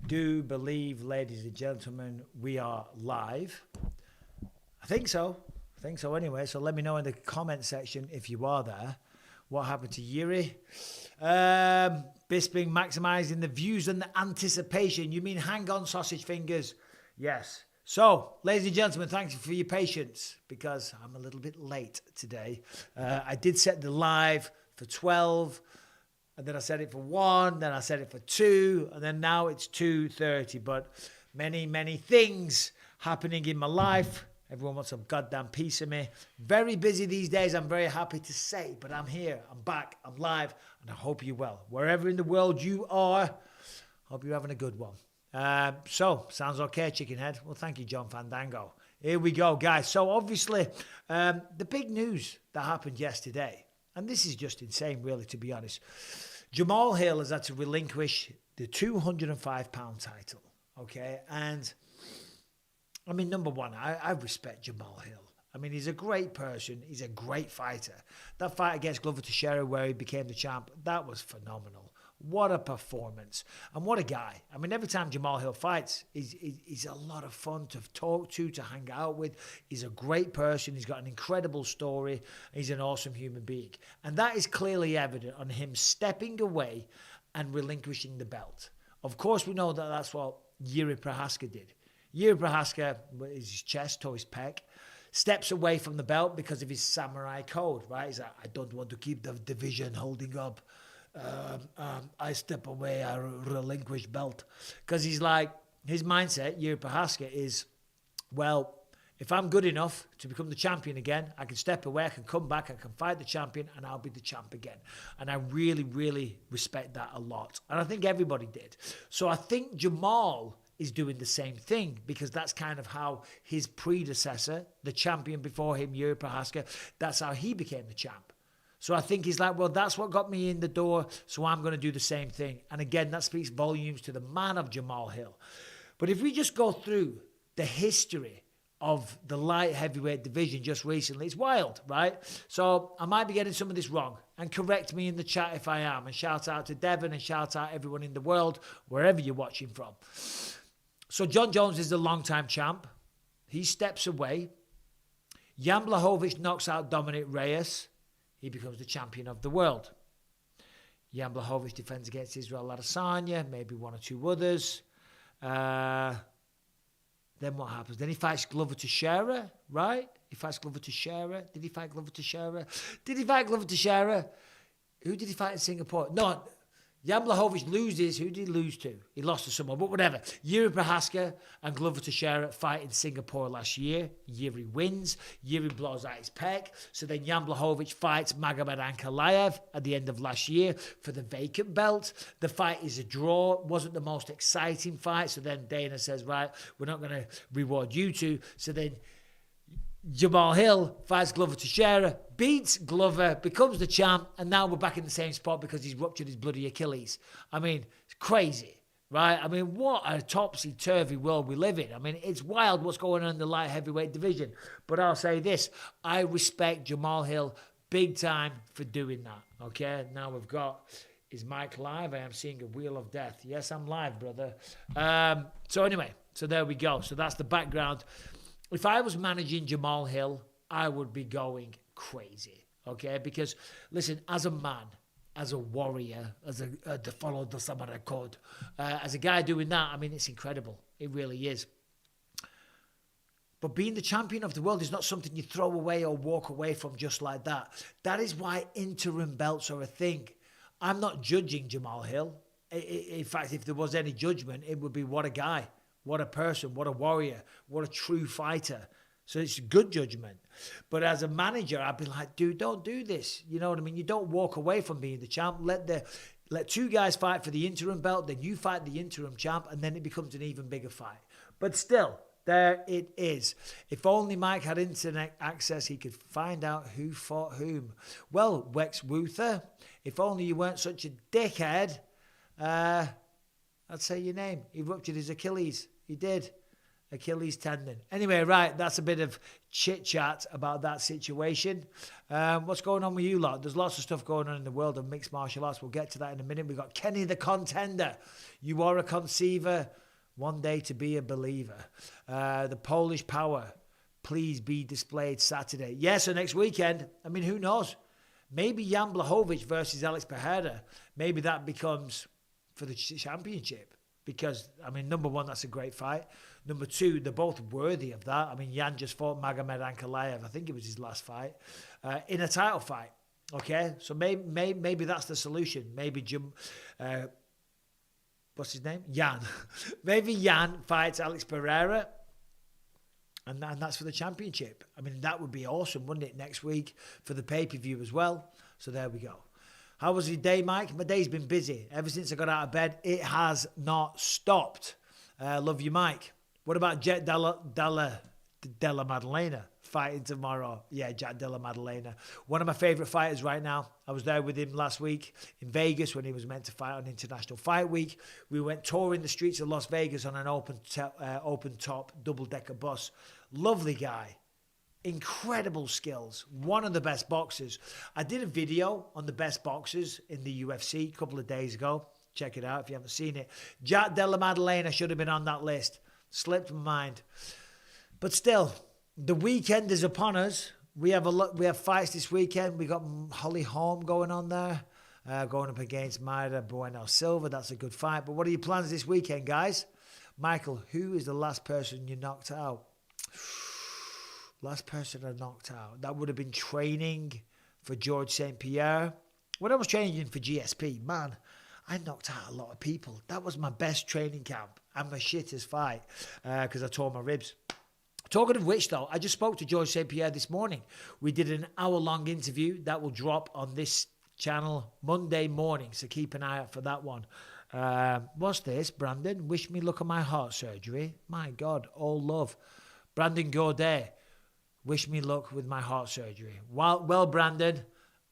do believe, ladies and gentlemen, we are live. I think so. Anyway. So let me know in the comment section if you are there. What happened to Yuri? Bisping maximising the views and the anticipation. You mean hang on, sausage fingers? Yes. So, ladies and gentlemen, thank you for your patience because I'm a little bit late today. I did set the live for 12. And then I set it for 1, then I set it for 2, and then now it's 2:30. But many, many things happening in my life. Everyone wants some goddamn piece of me. Very busy these days, I'm very happy to say. But I'm here, I'm back, I'm live, and I hope you're well. Wherever in the world you are, hope you're having a good one. So, sounds okay, Chickenhead? Well, thank you, John Fandango. Here we go, guys. So, obviously, the big news that happened yesterday, and this is just insane, really, to be honest. Jamahal Hill has had to relinquish the 205-pound title, okay? And, I mean, number one, I respect Jamahal Hill. I mean, he's a great person. He's a great fighter. That fight against Glover Teixeira where he became the champ, that was phenomenal. What a performance. And what a guy. I mean, every time Jamahal Hill fights, he's a lot of fun to talk to hang out with. He's a great person. He's got an incredible story. He's an awesome human being. And that is clearly evident on him stepping away and relinquishing the belt. Of course, we know that that's what Yuri Prochazka did. Yuri Prochazka, his chest or his pec, steps away from the belt because of his samurai code, right? He's like, I don't want to keep the division holding up. I step away, I relinquish belt. Because he's like, his mindset, Yuri Prochazka, is, well, if I'm good enough to become the champion again, I can step away, I can come back, I can fight the champion, and I'll be the champ again. And I really, really respect that a lot. And I think everybody did. So I think Jamahal is doing the same thing because that's kind of how his predecessor, the champion before him, Yuri Prochazka, that's how he became the champ. So I think he's like, well, that's what got me in the door, so I'm going to do the same thing. And again, that speaks volumes to the man of Jamahal Hill. But if we just go through the history of the light heavyweight division just recently, it's wild, right? So I might be getting some of this wrong. And correct me in the chat if I am. And shout out to Devon and shout out everyone in the world, wherever you're watching from. So John Jones is the long-time champ. He steps away. Jan Blachowicz knocks out Dominic Reyes. He becomes the champion of the world. Jan Blachowicz defends against Israel Adesanya, maybe one or two others. Then what happens? Then he fights Glover Teixeira, right? He fights Glover Teixeira. Did he fight Glover Teixeira? Who did he fight in Singapore? No, Jan Blachowicz loses. Who did he lose to? He lost to someone, but whatever. Yuri Prochazka and Glover Teixeira fight in Singapore last year. Yuri wins. Yuri blows out his pec. So then Jan Blachowicz fights Magomed Ankalaev at the end of last year for the vacant belt. The fight is a draw. It wasn't the most exciting fight. So then Dana says, right, we're not going to reward you two. So then Jamahal Hill fights Glover Teixeira, beats Glover, becomes the champ, and now we're back in the same spot because he's ruptured his bloody Achilles. I mean, it's crazy, right? I mean, what a topsy-turvy world we live in. I mean, it's wild what's going on in the light heavyweight division. But I'll say this, I respect Jamahal Hill big time for doing that, okay? Now we've got, is Mike live? I am seeing a wheel of death. Yes, I'm live, brother. So anyway, so there we go. So that's the background. If I was managing Jamahal Hill, I would be going crazy, okay? Because, listen, as a man, as a warrior, as a to follow the samurai code, as a guy doing that, I mean, it's incredible. It really is. But being the champion of the world is not something you throw away or walk away from just like that. That is why interim belts are a thing. I'm not judging Jamahal Hill. In fact, if there was any judgment, it would be what a guy. What a person, what a warrior, what a true fighter. So it's good judgment. But as a manager, I'd be like, dude, don't do this. You know what I mean? You don't walk away from being the champ. Let two guys fight for the interim belt, then you fight the interim champ, and then it becomes an even bigger fight. But still, there it is. If only Mike had internet access, he could find out who fought whom. Well, Wex Wuther, if only you weren't such a dickhead, I'd say your name. He ruptured his Achilles. He did. Achilles tendon. Anyway, right, that's a bit of chit-chat about that situation. What's going on with you lot? There's lots of stuff going on in the world of mixed martial arts. We'll get to that in a minute. We've got Kenny the Contender. You are a conceiver, one day to be a believer. The Polish Power, please be displayed Saturday. Yeah, so next weekend, I mean, who knows? Maybe Jan Blachowicz versus Alex Pereira. Maybe that becomes for the championship. Because, I mean, number one, that's a great fight. Number two, they're both worthy of that. I mean, Jan just fought Magomed Ankalaev. I think it was his last fight. In a title fight. Okay? So maybe that's the solution. Maybe what's his name? Jan. Maybe Jan fights Alex Pereira. And that's for the championship. I mean, that would be awesome, wouldn't it? Next week for the pay-per-view as well. So there we go. How was your day, Mike? My day's been busy. Ever since I got out of bed, it has not stopped. Love you, Mike. What about Jet Della Maddalena fighting tomorrow? Yeah, Jack Della Maddalena. One of my favourite fighters right now. I was there with him last week in Vegas when he was meant to fight on International Fight Week. We went touring the streets of Las Vegas on an open top double-decker bus. Lovely guy. Incredible skills. One of the best boxers. I did a video on the best boxers in the UFC a couple of days ago. Check it out if you haven't seen it. Jack Della Maddalena should have been on that list. Slipped my mind. But still, the weekend is upon us. We have fights this weekend. We got Holly Holm going on there. Going up against Mayra Bueno Silva. That's a good fight. But what are your plans this weekend, guys? Michael, who is the last person you knocked out? Last person I knocked out. That would have been training for George St. Pierre. When I was training for GSP, man, I knocked out a lot of people. That was my best training camp and my shittest fight because I tore my ribs. Talking of which, though, I just spoke to George St. Pierre this morning. We did an hour-long interview that will drop on this channel Monday morning, so keep an eye out for that one. What's this, Brandon? Wish me luck on my heart surgery. My God, all love. Brandon Gourdet. Wish me luck with my heart surgery. Well, Brandon,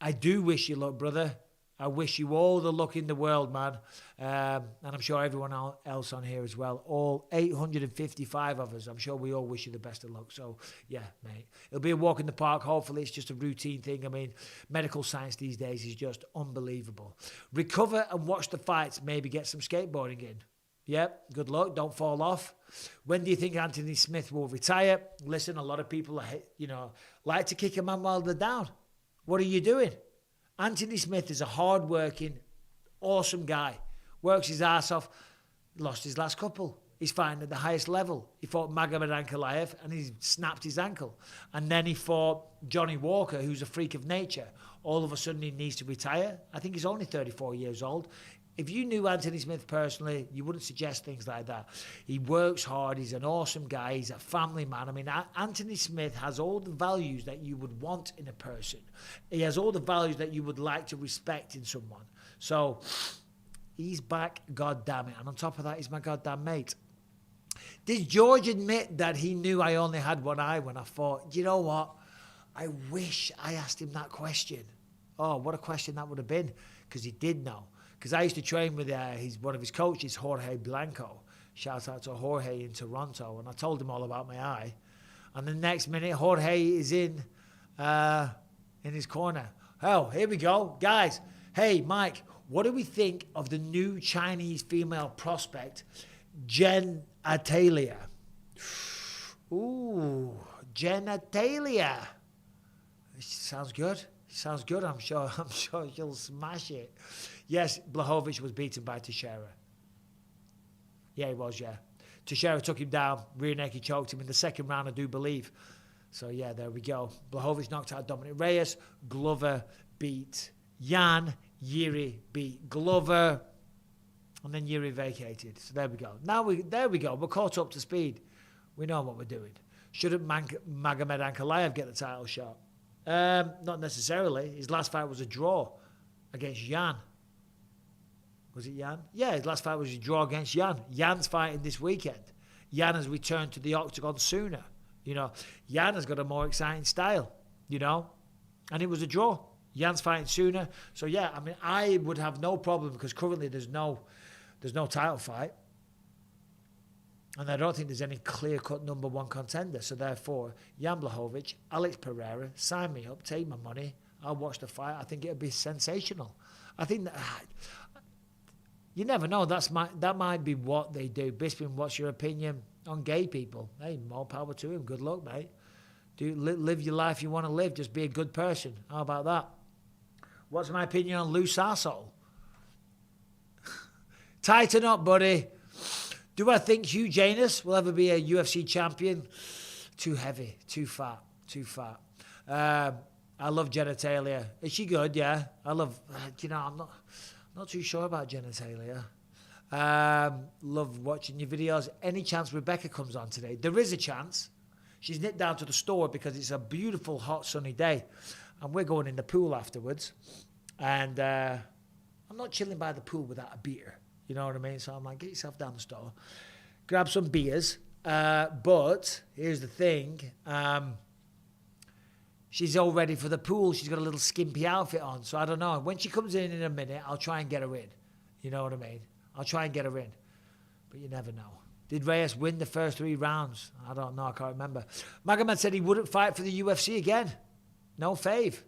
I do wish you luck, brother. I wish you all the luck in the world, man. And I'm sure everyone else on here as well. All 855 of us. I'm sure we all wish you the best of luck. So, yeah, mate. It'll be a walk in the park. Hopefully, it's just a routine thing. I mean, medical science these days is just unbelievable. Recover and watch the fights. Maybe get some skateboarding in. Yep, good luck. Don't fall off. When do you think Anthony Smith will retire? Listen, a lot of people like to kick a man while they're down. What are you doing? Anthony Smith is a hard-working, awesome guy. Works his ass off. Lost his last couple. He's fighting at the highest level. He fought Magomed Ankalaev and he snapped his ankle. And then he fought Johnny Walker, who's a freak of nature. All of a sudden he needs to retire. I think he's only 34 years old. If you knew Anthony Smith personally, you wouldn't suggest things like that. He works hard. He's an awesome guy. He's a family man. I mean, Anthony Smith has all the values that you would want in a person. He has all the values that you would like to respect in someone. So he's back, God damn it. And on top of that, he's my goddamn mate. Did George admit that he knew I only had one eye when I fought? You know what? I wish I asked him that question. Oh, what a question that would have been. Because he did know. Because I used to train with one of his coaches, Jorge Blanco. Shout out to Jorge in Toronto. And I told him all about my eye. And the next minute, Jorge is in his corner. Oh, here we go. Guys, hey, Mike, what do we think of the new Chinese female prospect, Jen Atalia? Ooh, Jen Atalia. Sounds good. Sounds good. I'm sure she'll smash it. Yes, Blachowicz was beaten by Teixeira. Yeah, he was, yeah. Teixeira took him down, rear naked choked him in the second round, I do believe. So, yeah, there we go. Blachowicz knocked out Dominic Reyes. Glover beat Jan. Yuri beat Glover. And then Yuri vacated. So, there we go. There we go. We're caught up to speed. We know what we're doing. Shouldn't Magomed Ankalaev get the title shot? Not necessarily. His last fight was a draw against Jan. Was it Jan? Yeah, his last fight was a draw against Jan. Jan's fighting this weekend. Jan has returned to the octagon sooner. You know, Jan has got a more exciting style, you know, and it was a draw. Jan's fighting sooner. So, yeah, I mean, I would have no problem because currently there's no title fight. And I don't think there's any clear-cut number one contender. So therefore, Jan Blachowicz, Alex Pereira, sign me up, take my money. I'll watch the fight. I think it'll be sensational. I think that you never know. That might be what they do. Bisping, what's your opinion on gay people? Hey, more power to him. Good luck, mate. Live your life you want to live. Just be a good person. How about that? What's my opinion on loose arsehole? Tighten up, buddy. Do I think Hugh Janus will ever be a UFC champion? Too heavy, too fat. I love genitalia. Is she good? Yeah. I love, I'm not too sure about genitalia. Love watching your videos. Any chance Rebecca comes on today? There is a chance. She's nipped down to the store because it's a beautiful, hot, sunny day. And we're going in the pool afterwards. And I'm not chilling by the pool without a beer. You know what I mean? So I'm like, get yourself down the store. Grab some beers. But here's the thing. She's all ready for the pool. She's got a little skimpy outfit on. So I don't know. When she comes in a minute, I'll try and get her in. You know what I mean? I'll try and get her in. But you never know. Did Reyes win the first 3 rounds? I don't know. I can't remember. Magomed said he wouldn't fight for the UFC again. No fave.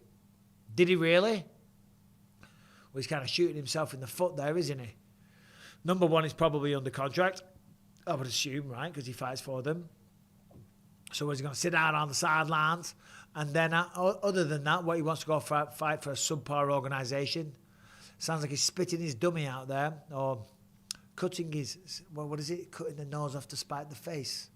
Did he really? Well, he's kind of shooting himself in the foot there, isn't he? Number one is probably under contract, I would assume, right? Because he fights for them. So he's going to sit out on the sidelines. And then, other than that, what he wants to go fight for a subpar organisation. Sounds like he's spitting his dummy out there. Or cutting his, what is it? Cutting the nose off to spite the face.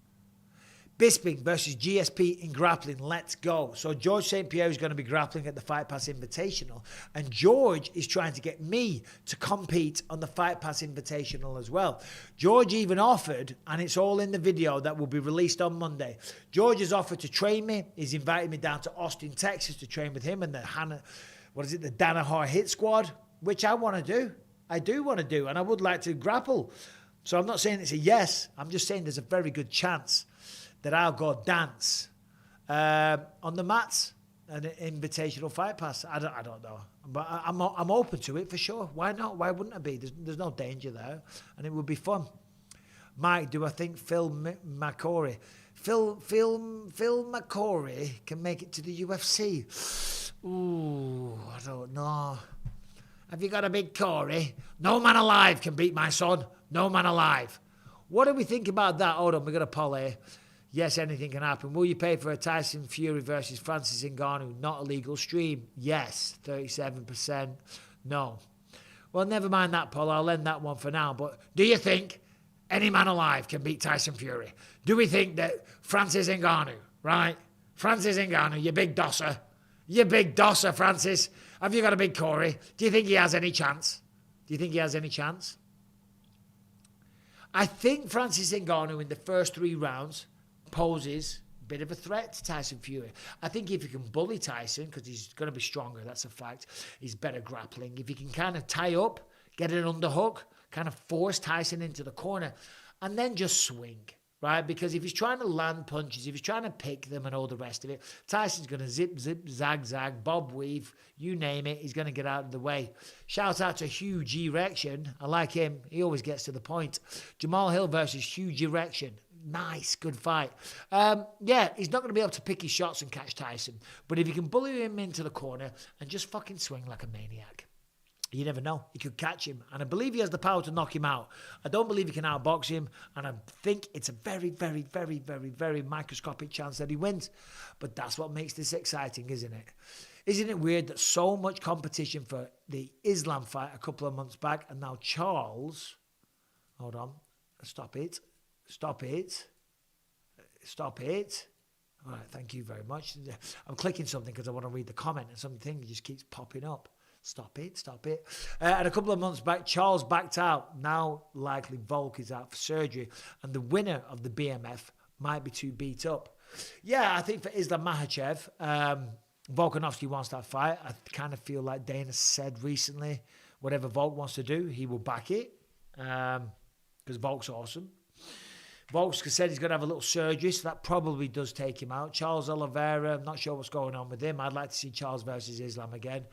Bisping versus GSP in grappling. Let's go. So George St. Pierre is going to be grappling at the Fight Pass Invitational. And George is trying to get me to compete on the Fight Pass Invitational as well. George even offered, and it's all in the video that will be released on Monday. George has offered to train me. He's invited me down to Austin, Texas to train with him and the Danaher Hit Squad, which I want to do. I do want to do, and I would like to grapple. So I'm not saying it's a yes. I'm just saying there's a very good chance that I'll go dance on the mats, an invitational fight pass. I don't know, but I'm open to it for sure. Why not? Why wouldn't I be? There's no danger there, and it would be fun. Mike, do I think Phil McCory can make it to the UFC? Ooh, I don't know. Have you got a big Corey? No man alive can beat my son. No man alive. What do we think about that? Hold on, we got a poll here. Yes, anything can happen. Will you pay for a Tyson Fury versus Francis Ngannou? Not a legal stream. Yes, 37%. No. Well, never mind that, Paul. I'll end that one for now. But do you think any man alive can beat Tyson Fury? Do we think that Francis Ngannou, right? Francis Ngannou, you big dosser. You big dosser, Francis. Have you got a big Corey? Do you think he has any chance? Do you think he has any chance? I think Francis Ngannou in the first 3 rounds poses a bit of a threat to Tyson Fury. I think if you can bully Tyson, because he's going to be stronger, that's a fact, he's better grappling. If you can kind of tie up, get an underhook, kind of force Tyson into the corner, and then just swing, right? Because if he's trying to land punches, if he's trying to pick them and all the rest of it, Tyson's going to zip, zag, zag, bob, weave, you name it, he's going to get out of the way. Shout out to Huge Erection. I like him. He always gets to the point. Jamahal Hill versus Huge Erection. Nice, good fight. Yeah, he's not going to be able to pick his shots and catch Tyson. But if you can bully him into the corner and just fucking swing like a maniac, you never know. He could catch him. And I believe he has the power to knock him out. I don't believe he can outbox him. And I think it's a very, very, very, very, very microscopic chance that he wins. But that's what makes this exciting, isn't it? Isn't it weird that so much competition for the Islam fight a couple of months back, and now Charles... Hold on. Stop it. All right, thank you very much. I'm clicking something because I want to read the comment, and something just keeps popping up. Stop it. And a couple of months back, Charles backed out. Now, likely, Volk is out for surgery, and the winner of the BMF might be too beat up. Yeah, I think for Islam Makhachev, Volkanovski wants that fight. I kind of feel like Dana said recently, whatever Volk wants to do, he will back it, because Volk's awesome. Volk said he's going to have a little surgery, so that probably does take him out. Charles Oliveira, I'm not sure what's going on with him. I'd like to see Charles versus Islam again.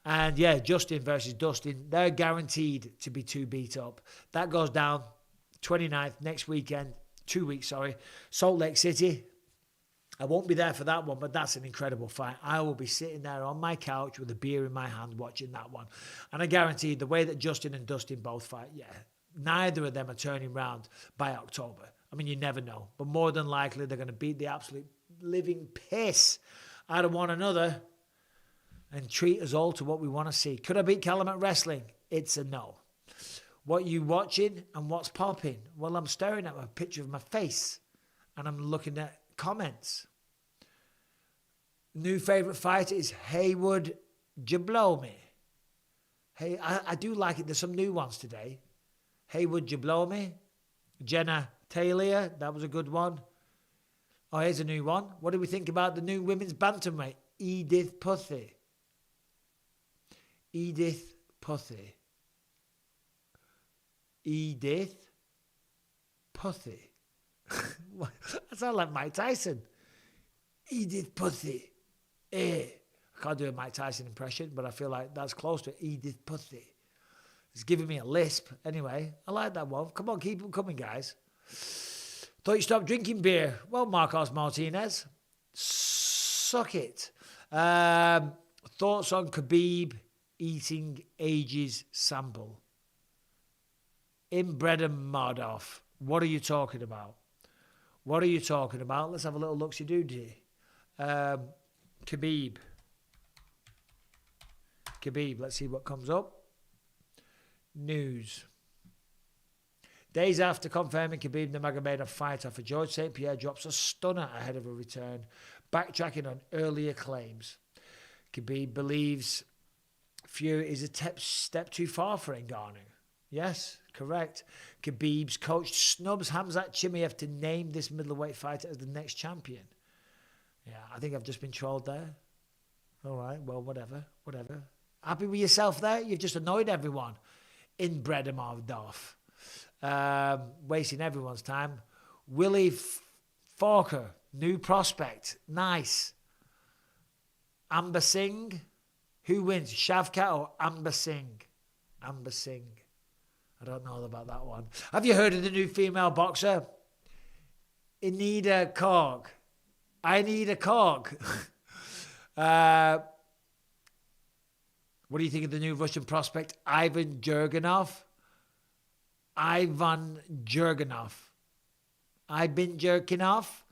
And yeah, Justin versus Dustin, they're guaranteed to be too beat up. That goes down 29th, next weekend, 2 weeks, sorry. Salt Lake City. I won't be there for that one, but that's an incredible fight. I will be sitting there on my couch with a beer in my hand watching that one. And I guarantee the way that Justin and Dustin both fight, neither of them are turning round by October. I mean, you never know. But more than likely, they're going to beat the absolute living piss out of one another and treat us all to what we want to see. Could I beat Callum at wrestling? It's a no. What you watching and what's popping? Well, I'm staring at a picture of my face and I'm looking at comments. New favourite fighter is Haywood Jablomi. Hey, I do like it. There's some new ones today. Haywood Jablomi. Jenna Taylor. That was a good one. Oh, here's a new one. What do we think about the new women's bantamweight? Edith Putty. Edith Putty. Edith Putty. That sounds like Mike Tyson. Edith Putty. I can't do a Mike Tyson impression, but I feel like that's close to Edith Putty. It's giving me a lisp. Anyway, I like that one. Come on, keep them coming, guys. Thought you stopped drinking beer. Well, Marcos Martinez. Suck it. Thoughts on Khabib eating ages sample. Inbred and Mardov. What are you talking about? What are you talking about? Let's have a little look-see-do-dee. Khabib. Let's see what comes up. News. Days after confirming Khabib Nurmagomedov a fight offer, George St. Pierre drops a stunner ahead of a return, backtracking on earlier claims. Khabib believes Fury is a step too far for Ngannou. Yes, correct. Khabib's coach snubs Khamzat Chimaev to name this middleweight fighter as the next champion. Yeah, I think I've just been trolled there. All right, well, whatever. Happy with yourself there? You've just annoyed everyone. Inbred and Mardov. Wasting everyone's time. Willie Falker, new prospect. Nice. Amber Singh. Who wins, Shavkat or Amber Singh? Amber Singh. I don't know about that one. Have you heard of the new female boxer? Inida Korg. I need a Korg. What do you think of the new Russian prospect, Ivan Jurganov? I've been jerking off.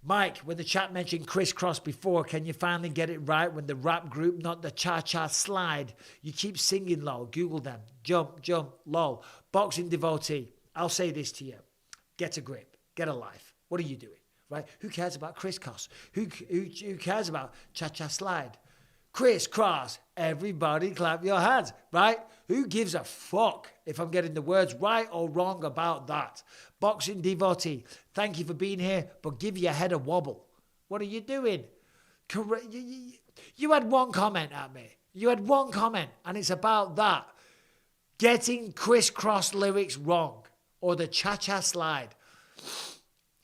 Mike, when the chat mentioned crisscross before, can you finally get it right when the rap group, not the cha-cha slide? You keep singing, lol. Google them. Jump, lol. Boxing devotee. I'll say this to you. Get a grip. Get a life. What are you doing? Right? Who cares about crisscross? Who cares about cha-cha slide? Crisscross. Everybody clap your hands. Right? Who gives a fuck if I'm getting the words right or wrong about that? Boxing devotee, thank you for being here, but give your head a wobble. What are you doing? You had one comment at me. You had one comment, and it's about that. Getting crisscross lyrics wrong, or the cha-cha slide.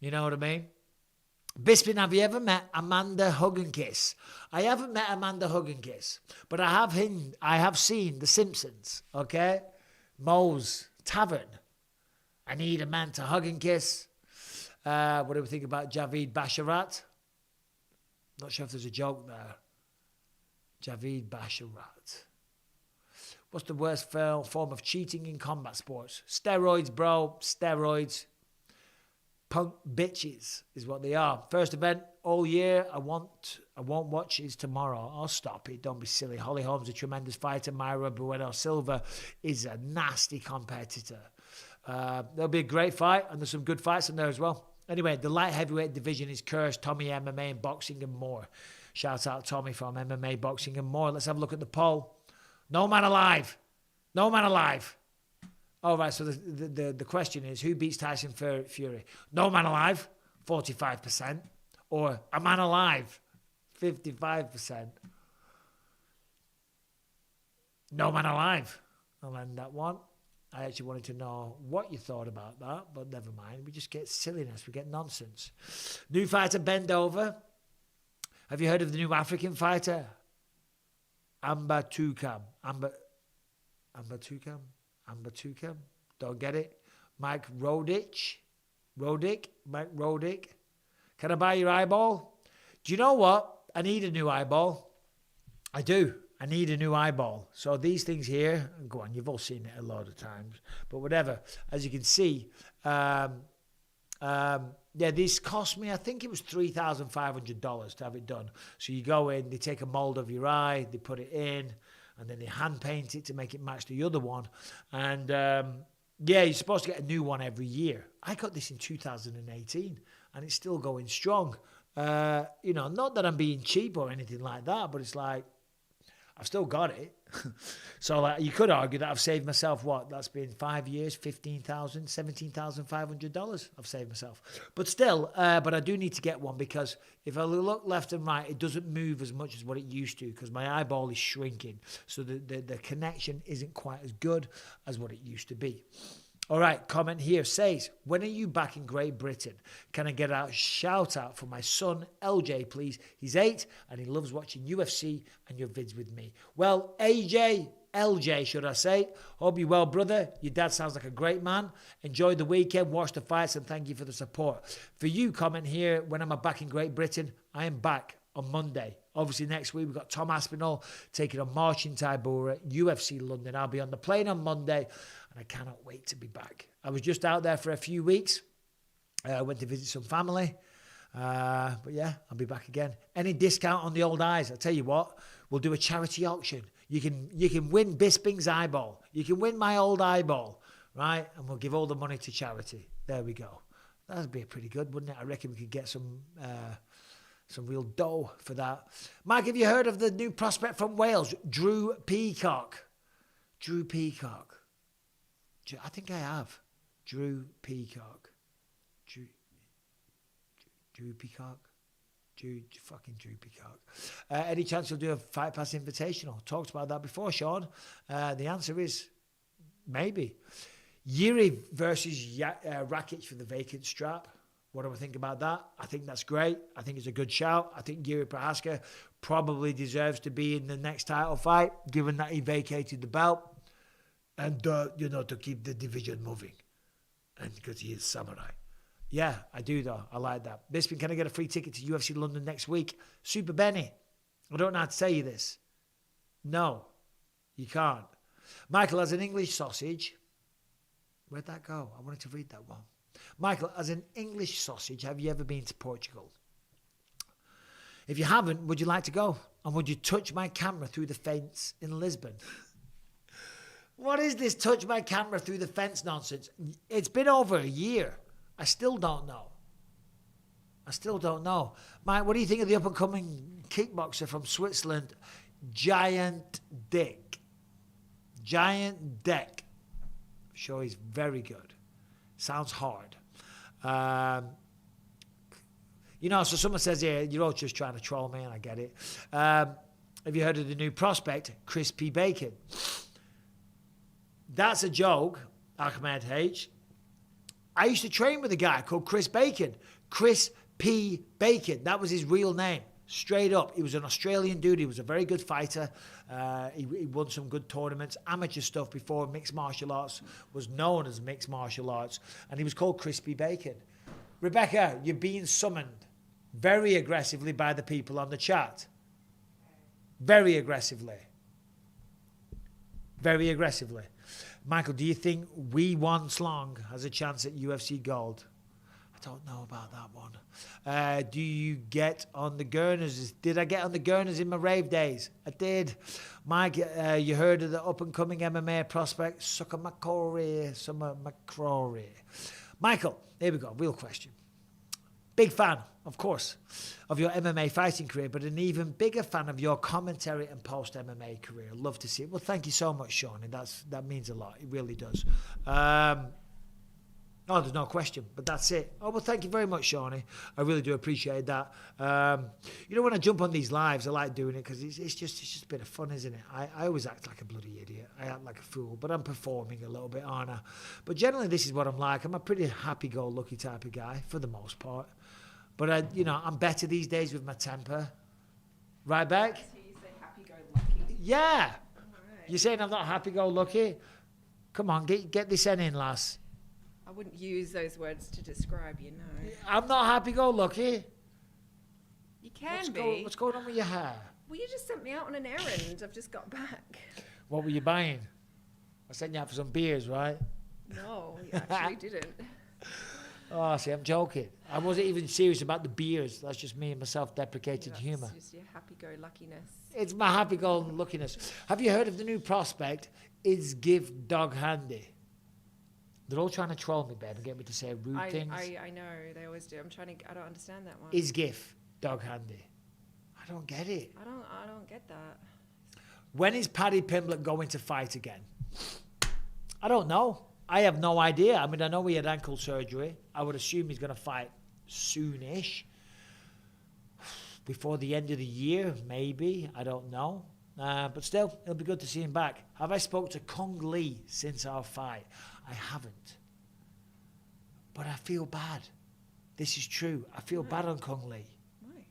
You know what I mean? Bisping, have you ever met Amanda Hug and Kiss? I haven't met Amanda Hug and Kiss, but I have seen The Simpsons, okay? Moe's Tavern. I need a man to hug and kiss. What do we think about Javid Basharat? Not sure if there's a joke there. Javid Basharat. What's the worst form of cheating in combat sports? Steroids, bro. Steroids. Punk bitches is what they are. First event all year I won't watch is tomorrow. Oh, stop it. Don't be silly. Holly Holm's a tremendous fighter. Myra Bueno Silva is a nasty competitor. There'll be a great fight, and there's some good fights in there as well. Anyway, the light heavyweight division is cursed. Tommy MMA and boxing and more. Shout out Tommy from MMA, boxing and more. Let's have a look at the poll. No man alive. No man alive. All right, so the question is, who beats Tyson Fury? No man alive, 45%. Or a man alive, 55%. No man alive. I'll end that one. I actually wanted to know what you thought about that, but never mind. We just get silliness. We get nonsense. New fighter, bend over. Have you heard of the new African fighter? Amba Tukam. Amba Tukam? Don't get it. Mike Rodich. Mike Rodick. Can I buy your eyeball? Do you know what? I need a new eyeball. I do. I need a new eyeball. So these things here, go on, you've all seen it a lot of times, but whatever. As you can see, this cost me, I think it was $3,500 to have it done. So you go in, they take a mold of your eye, they put it in, and then they hand paint it to make it match the other one. And you're supposed to get a new one every year. I got this in 2018, and it's still going strong. Not that I'm being cheap or anything like that, but it's like, I've still got it. So you could argue that I've saved myself, what? That's been 5 years, $17,500 I've saved myself. But still, but I do need to get one, because if I look left and right, it doesn't move as much as what it used to, because my eyeball is shrinking. So the connection isn't quite as good as what it used to be. All right, comment here says, when are you back in Great Britain? Can I get a shout out for my son, LJ, please? He's 8 and he loves watching UFC and your vids with me. Well, LJ, should I say? Hope you're well, brother. Your dad sounds like a great man. Enjoy the weekend, watch the fights, and thank you for the support. For you, comment here, when am I back in Great Britain? I am back on Monday. Obviously, next week, we've got Tom Aspinall taking on Marcin Tybura, UFC London. I'll be on the plane on Monday, and I cannot wait to be back. I was just out there for a few weeks. I went to visit some family. But yeah, I'll be back again. Any discount on the old eyes? I'll tell you what, we'll do a charity auction. You can win Bisping's eyeball. You can win my old eyeball, right? And we'll give all the money to charity. There we go. That'd be pretty good, wouldn't it? I reckon we could get some real dough for that. Mike, have you heard of the new prospect from Wales, Drew Peacock? Drew Peacock. I think I have. Drew Peacock. Drew Peacock. Drew Peacock. Any chance you'll do a Fight Pass Invitational? Talked about that before, Sean. The answer is maybe. Yuri versus Rakic for the vacant strap. What do I think about that? I think that's great. I think it's a good shout. I think Yuri Prohaska probably deserves to be in the next title fight, given that he vacated the belt. And, to keep the division moving. And because he is samurai. Yeah, I do though. I like that. Bisping, can I get a free ticket to UFC London next week? Super Benny, I don't know how to tell you this. No, you can't. Michael, as an English sausage, where'd that go? I wanted to read that one. Michael, as an English sausage, have you ever been to Portugal? If you haven't, would you like to go? And would you touch my camera through the fence in Lisbon? What is this touch my camera through the fence nonsense? It's been over a year. I still don't know. Mike, what do you think of the up-and-coming kickboxer from Switzerland, Giant Dick? I'm sure he's very good. Sounds hard. So someone says here, you're all just trying to troll me, and I get it. Have you heard of the new prospect, Crispy Bacon? That's a joke, Ahmed H. I used to train with a guy called Chris Bacon. Chris P. Bacon. That was his real name. Straight up. He was an Australian dude. He was a very good fighter. He won some good tournaments, amateur stuff before mixed martial arts was known as mixed martial arts. And he was called Crispy Bacon. Rebecca, you're being summoned very aggressively by the people on the chat. Very aggressively. Michael, do you think Wee Wan Slong has a chance at UFC Gold? I don't know about that one. Do you get on the Gurners? Did I get on the Gurners in my rave days? I did. Mike, you heard of the up-and-coming MMA prospect, Summer McCrory. Michael, here we go, real question. Big fan, of course, of your MMA fighting career, but an even bigger fan of your commentary and post-MMA career. Love to see it. Well, thank you so much, Sean. And that means a lot. It really does. There's no question, but that's it. Oh, well, thank you very much, Shawnee. I really do appreciate that. When I jump on these lives, I like doing it because it's just a bit of fun, isn't it? I always act like a bloody idiot. I act like a fool, but I'm performing a little bit, aren't I? But generally, this is what I'm like. I'm a pretty happy-go-lucky type of guy, for the most part. But, I'm better these days with my temper. Right, Beck? So you say happy-go-lucky? Yeah. All right. You're saying I'm not happy-go-lucky? Come on, get this in, lass. I wouldn't use those words to describe you, no. I'm not happy-go-lucky. You can be. What's going on with your hair? Well, you just sent me out on an errand. I've just got back. What were you buying? I sent you out for some beers, right? No, you actually didn't. Oh, see, I'm joking. I wasn't even serious about the beers. That's just me and my self-deprecating humour. It's just your happy-go-luckiness. It's my happy-go-luckiness. Have you heard of the new prospect, Is Give Dog Handy? They're all trying to troll me, Ben, and get me to say rude things. I know, they always do. I don't understand that one. Is GIF Dog Handy? I don't get it. I don't get that. When is Paddy Pimblett going to fight again? I don't know. I have no idea. I mean, I know he had ankle surgery. I would assume he's going to fight soonish. Before the end of the year, maybe. I don't know. But still, it'll be good to see him back. Have I spoke to Kung Lee since our fight? I haven't. But I feel bad. This is true. I feel bad on Kung Lee. Why?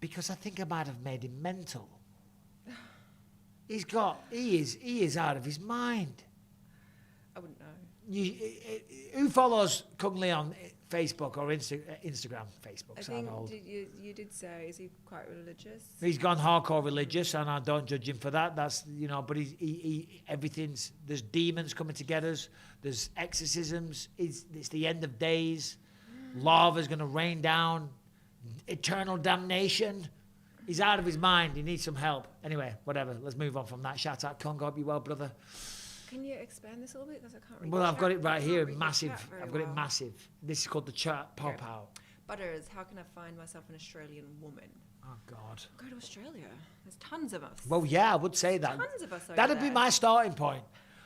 Because I think I might have made him mental. He is out of his mind. I wouldn't know. Who follows Kung Lee on Facebook or Instagram? Facebook. I So I'm think old. you did say, is he quite religious? He's gone hardcore religious, and I don't judge him for that. That's, but everything's, there's demons coming together. There's exorcisms. It's the end of days. Lava's going to rain down. Eternal damnation. He's out of his mind. He needs some help. Anyway, whatever. Let's move on from that. Shout out, Kung. Hope you well, brother. Can you expand this a little bit? Because I can't read Well, the I've got chat. it right I can't here. read the Massive. chat very I've got it well. massive. This is called the chat pop Okay. out. Butters, how can I find myself an Australian woman? Oh, God. Go to Australia. There's tons of us. Well, yeah, I would say that. Tons of us over That'd be there. my starting point.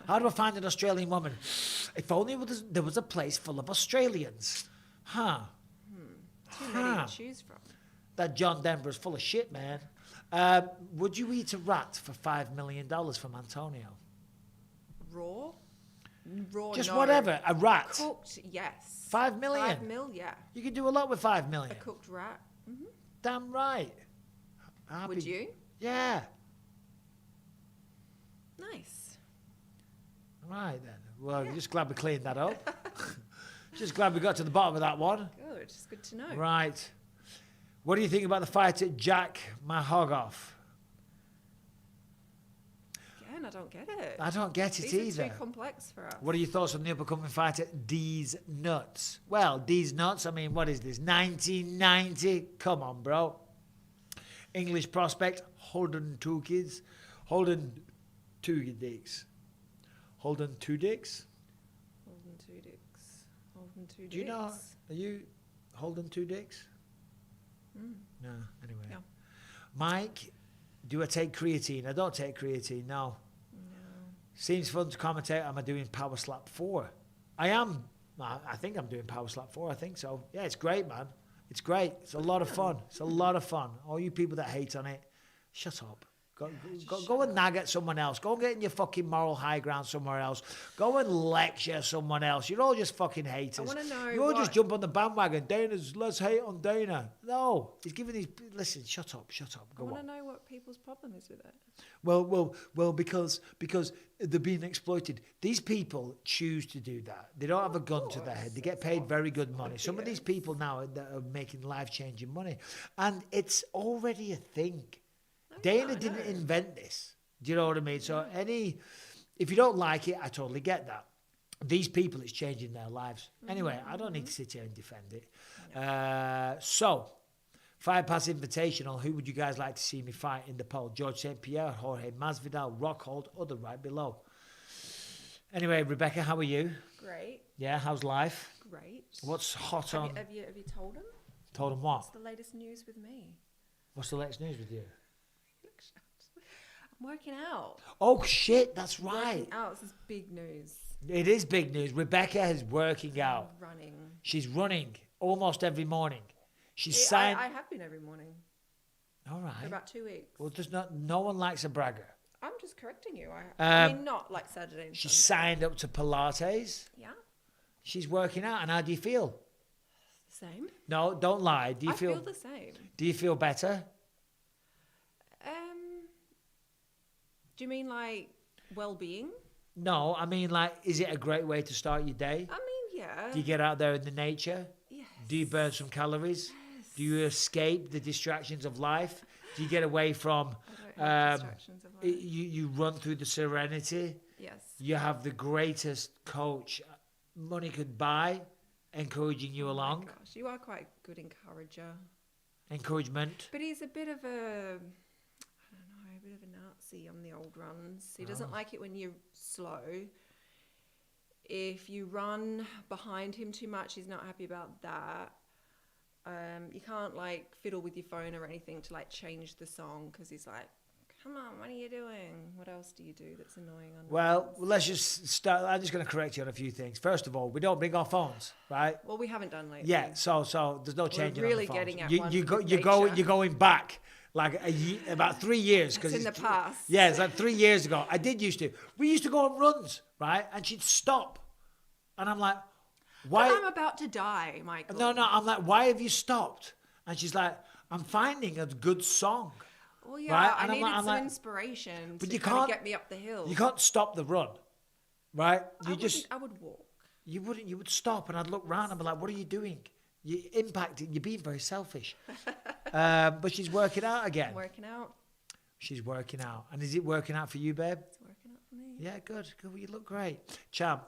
How do I find an Australian woman? If only there was a place full of Australians. Huh. Too many to choose from. That John Denver is full of shit, man. Would you eat a rat for $5 million from Antonio? Raw? Raw, Just no. whatever. A rat. Cooked, yes. $5 million. 5 mil, yeah. You can do a lot with $5 A million. cooked rat. Damn right. Happy- Would you? Yeah. Nice. Right then. Well, just glad we cleaned that up. Just glad we got to the bottom of that one. Good. It's good to know. Right. What do you think about the fight at Jack Mahogoff? Again, I don't get it. I don't get it These are either. too complex for us. What are your thoughts on the up-and-coming fight at D's Nuts? Well, D's Nuts, I mean, what is this, 1990? Come on, bro. English prospect, Holden two kids. Holden two dicks. Holden two dicks? Holden two dicks. Holden two dicks. Do you know, are you Holden two dicks? No, anyway. No. Mike, do I take creatine? I don't take creatine, no. Seems fun to commentate. Am I doing Power Slap 4? I am. I think I'm doing Power Slap 4. I think so. Yeah, it's great, man. It's great. It's a lot of fun. It's a lot of fun. All you people that hate on it, shut up. Go and nag at someone else. Go and get in your fucking moral high ground somewhere else. Go and lecture someone else. You're all just fucking haters. I want to know You all what... just jump on the bandwagon. Dana's, let's hate on Dana. No, he's giving these. Listen, shut up. I Go want on. to know what people's problem is with it. Well, because they're being exploited. These people choose to do that. They don't have a gun to their head. They get paid very good money. Some of these people now that are making life-changing money, and it's already a thing. Dana didn't invent this. Do you know what I mean? So if you don't like it, I totally get that. These people, it's changing their lives. Anyway, I don't need to sit here and defend it. So, Five Pass Invitational, who would you guys like to see me fight in the poll? George St. Pierre, Jorge Masvidal, Rockhold, other right below. Anyway, Rebecca, how are you? Great. Yeah, how's life? Great. What's hot on? Have you told him? Told him what? What's the latest news with me? What's the latest news with you? I'm working out. Oh, shit, that's right. Working out. This is big news. It is big news. Rebecca is working out. I'm running. She's running almost every morning. She's signed. I have been every morning All for right. about 2 weeks. Well, no one likes a bragger. I'm just correcting you. I mean, not like Saturday and She's Sunday. signed up to Pilates. Yeah. She's working out. And how do you feel? Same. No, don't lie. Do you I feel the same. Do you feel better? Do you mean like well-being? No, I mean, like, is it a great way to start your day? I mean, yeah. Do you get out there in the nature? Yes. Do you burn some calories? Yes. Do you escape the distractions of life? Do you get away from... I don't have distractions of life. You run through the serenity? Yes. You have the greatest coach money could buy encouraging you Oh my along. gosh, you are quite a good encourager. Encouragement. But he's a bit of a, I don't know, a bit of a Nazi on the old runs. He doesn't like it when you're slow. If you run behind him too much, he's not happy about that. You can't like fiddle with your phone or anything to like change the song because he's like, come on, what are you doing? What else do you do that's annoying on Well, runs? let's just start. I'm just going to correct you on a few things. First of all, we don't bring our phones, right? Well, we haven't done lately. Yeah, so there's no changing really on the phones. getting at you, one you go, with you go, nature. you're going back like about 3 years It's in the past. Yeah, it's like 3 years ago. I did used to. We used to go on runs, right? And she'd stop, and I'm like, why? But I'm about to die, Michael. No, I'm like, why have you stopped? And she's like, I'm finding a good song. Well, yeah, Right? I And I'm needed like- I'm some like, inspiration but to you kind of can't- get me up the hill. You can't stop the run, right? I would walk. You wouldn't. You would stop, and I'd look round and be like, "What are you doing? You're impacting. You're being very selfish." But she's working out again. Working out. She's working out, and is it working out for you, babe? It's working out for me. Yeah, good. Good. Well, you look great, champ.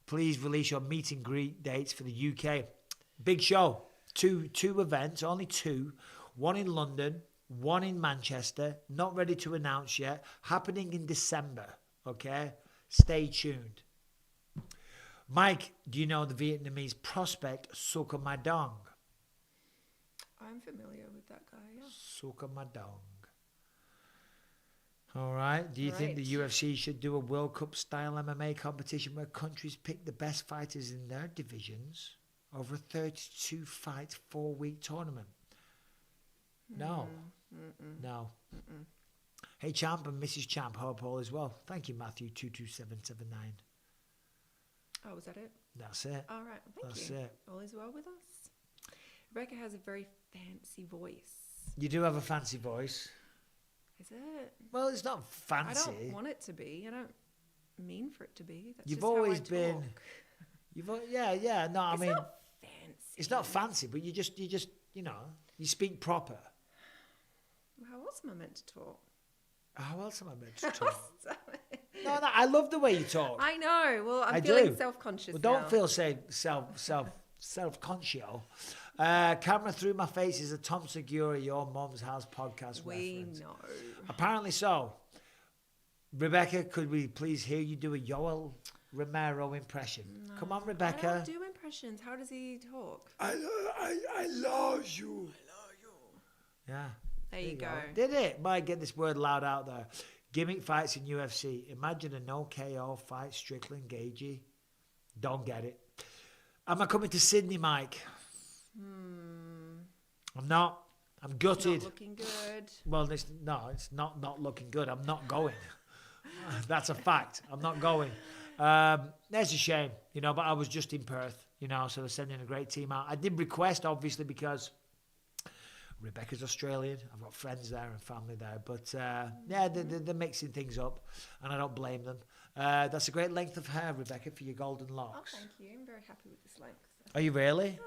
Please release your meet and greet dates for the UK. Big show. Two events. Only two. One in London. One in Manchester. Not ready to announce yet. Happening in December. Okay. Stay tuned. Mike, do you know the Vietnamese prospect Suka Madong? I'm familiar with that guy, yeah. Suka Madong. All right. Do you think the Right. UFC should do a World Cup style MMA competition where countries pick the best fighters in their divisions over a 32 fight 4-week tournament? No. No. Hey, Champ and Mrs. Champ, hope all is well. Thank you, Matthew 22779. Oh, was that it? That's it. All right. Thank That's you. it. All is well with us. Rebecca has a very fancy voice. You do have a fancy voice. Is it? Well, it's not fancy. I don't want it to be. I don't mean for it to be. That's You've just how I always been. talk. Yeah. No, I It's mean, not fancy. it's not fancy, but you just, you know, you speak proper. How else am I meant to talk? How else am I meant to talk? No, I love the way you talk. I know. Well, I'm I feeling do. self-conscious Well, don't now. feel self-conscious. Camera through my face is a Tom Segura, Your Mum's House podcast We reference. know. Apparently so. Rebecca, could we please hear you do a Yoel Romero impression? Come on, I Rebecca. don't do impressions. How does he talk? I love you. Yeah. There you go. Did it? Might get this word loud out there. Gimmick fights in UFC. Imagine a no KO fight, Strickland, Gagey. Don't get it. Am I coming to Sydney, Mike? I'm not. I'm gutted. Not looking good. Well, it's not looking good. I'm not going. That's a fact. I'm not going. That's a shame, you know, but I was just in Perth, you know, so they're sending a great team out. I did request, obviously, because Rebecca's Australian. I've got friends there and family there. But, yeah, they're mixing things up, and I don't blame them. That's a great length of hair, Rebecca, for your golden Oh, locks. thank you. I'm very happy with this length. Are you really?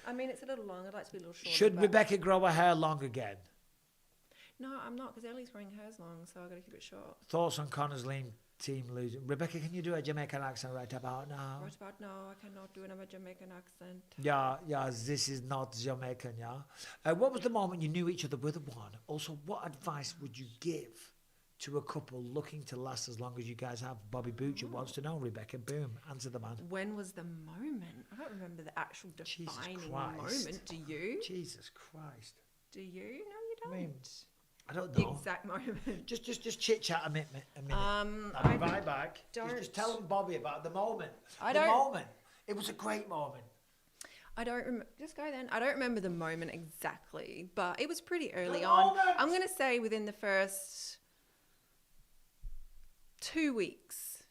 I mean, it's a little long. I'd like to be a little shorter. Should but- Rebecca grow her hair long again? No, I'm not, because Ellie's wearing hers long, so I've got to keep it short. Thoughts on Connor's lean team losing? Rebecca, can you do a Jamaican accent right about now? Right about now, I cannot do another Jamaican accent. Yeah, this is not Jamaican, yeah. What was the moment you knew each other were the one? Also, what advice would you give to a couple looking to last as long as you guys have? Bobby Butcher wants to know, Rebecca. Boom, answer the man. When was the moment? I don't remember the actual Jesus defining Christ. moment. Do you? Jesus Christ. Do you? No, you don't. I mean, I don't the know. exact moment. Just chit chat a minute. I I'll be right back. don't- Just tell them Bobby about the moment. I the don't- moment. It was a great moment. I don't remember. Just go then. I don't remember the moment exactly, but it was pretty early The on. moment! I'm going to say within the first 2 weeks.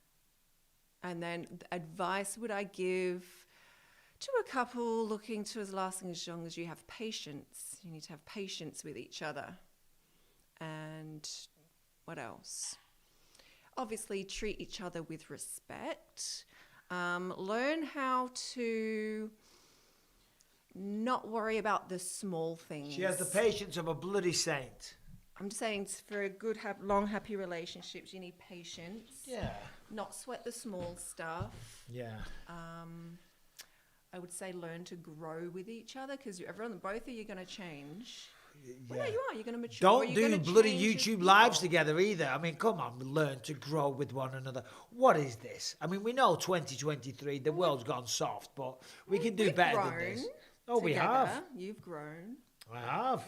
And then the advice would I give to a couple looking to lasting as long as you have patience. You need to have patience with each other. And what else? obviously treat each other with respect. Learn how to not worry about the small things. She has the patience of a bloody saint. I'm just saying, for a good, long, happy relationships, you need patience. Yeah. Not sweat the small stuff. Yeah. I would say learn to grow with each other, because both of you are going to change. Yeah. Well, no, you are. You're going to mature. Don't You're do gonna bloody change as YouTube people. lives together either. I mean, come on, learn to grow with one another. What is this? I mean, we know 2023, the world's gone soft, but we can do better than this. Oh, we together. have. You've grown. I have.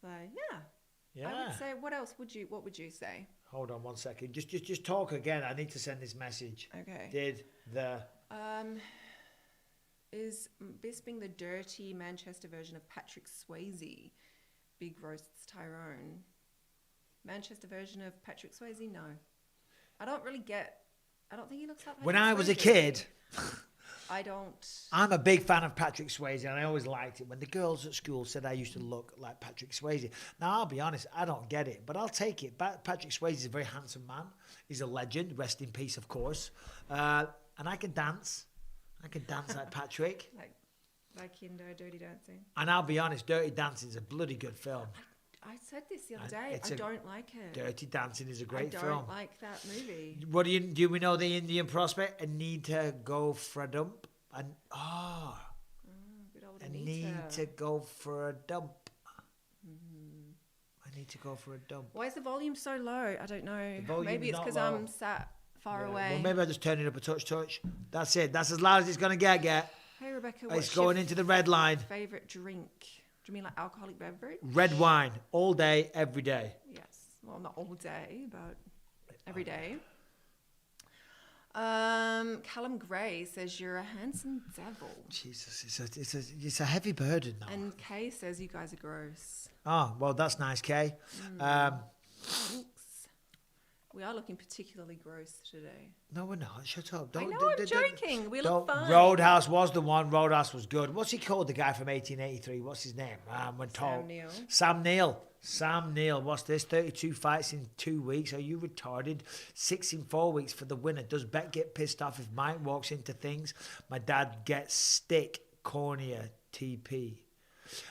So, yeah. Yeah. I would say, what would you say? Hold on 1 second. Just talk again. I need to send this message. Okay. The Is Bisping the dirty Manchester version of Patrick Swayze? Big roasts Tyrone. Manchester version of Patrick Swayze? No. I don't think he looks like Patrick When I was a Swayze. kid, I don't. I'm a big fan of Patrick Swayze, and I always liked it when the girls at school said I used to look like Patrick Swayze. Now, I'll be honest, I don't get it, but I'll take it. Patrick Swayze is a very handsome man. He's a legend. Rest in peace, of course. And I can dance. I can dance like Patrick. Like in Dirty Dancing. And I'll be honest, Dirty Dancing is a bloody good film. I said this the other day. I don't like it. Dirty Dancing is a great film. I don't like that movie. What do we know the Indian prospect? I need to go for a dump. Bit old I need to go for a dump. I need to go for a dump. Why is the volume so low? I don't know. Volume's Maybe it's not because low. I'm sat far away. Well, maybe I'll just turn it up a touch. That's it. That's as loud as it's going to get. Hey, Rebecca, It's what's going your into the red line. favourite drink? Do you mean like alcoholic beverage? Red wine, all day, every day. Yes. Well, not all day, but every day. Callum Gray says you're a handsome devil. Jesus, it's a heavy burden now. And Kay says you guys are gross. Oh, well, that's nice, Kay. Thanks. We are looking particularly gross today. No, we're not. Shut up. I'm joking. We look fine. Roadhouse was the one. Roadhouse was good. What's he called, the guy from 1883? What's his name? Sam Neill. Sam Neill. What's this? 32 fights in 2 weeks. Are you retarded? 6 in 4 weeks for the winner. Does Bet get pissed off if Mike walks into things? My dad gets stick, cornea, TP.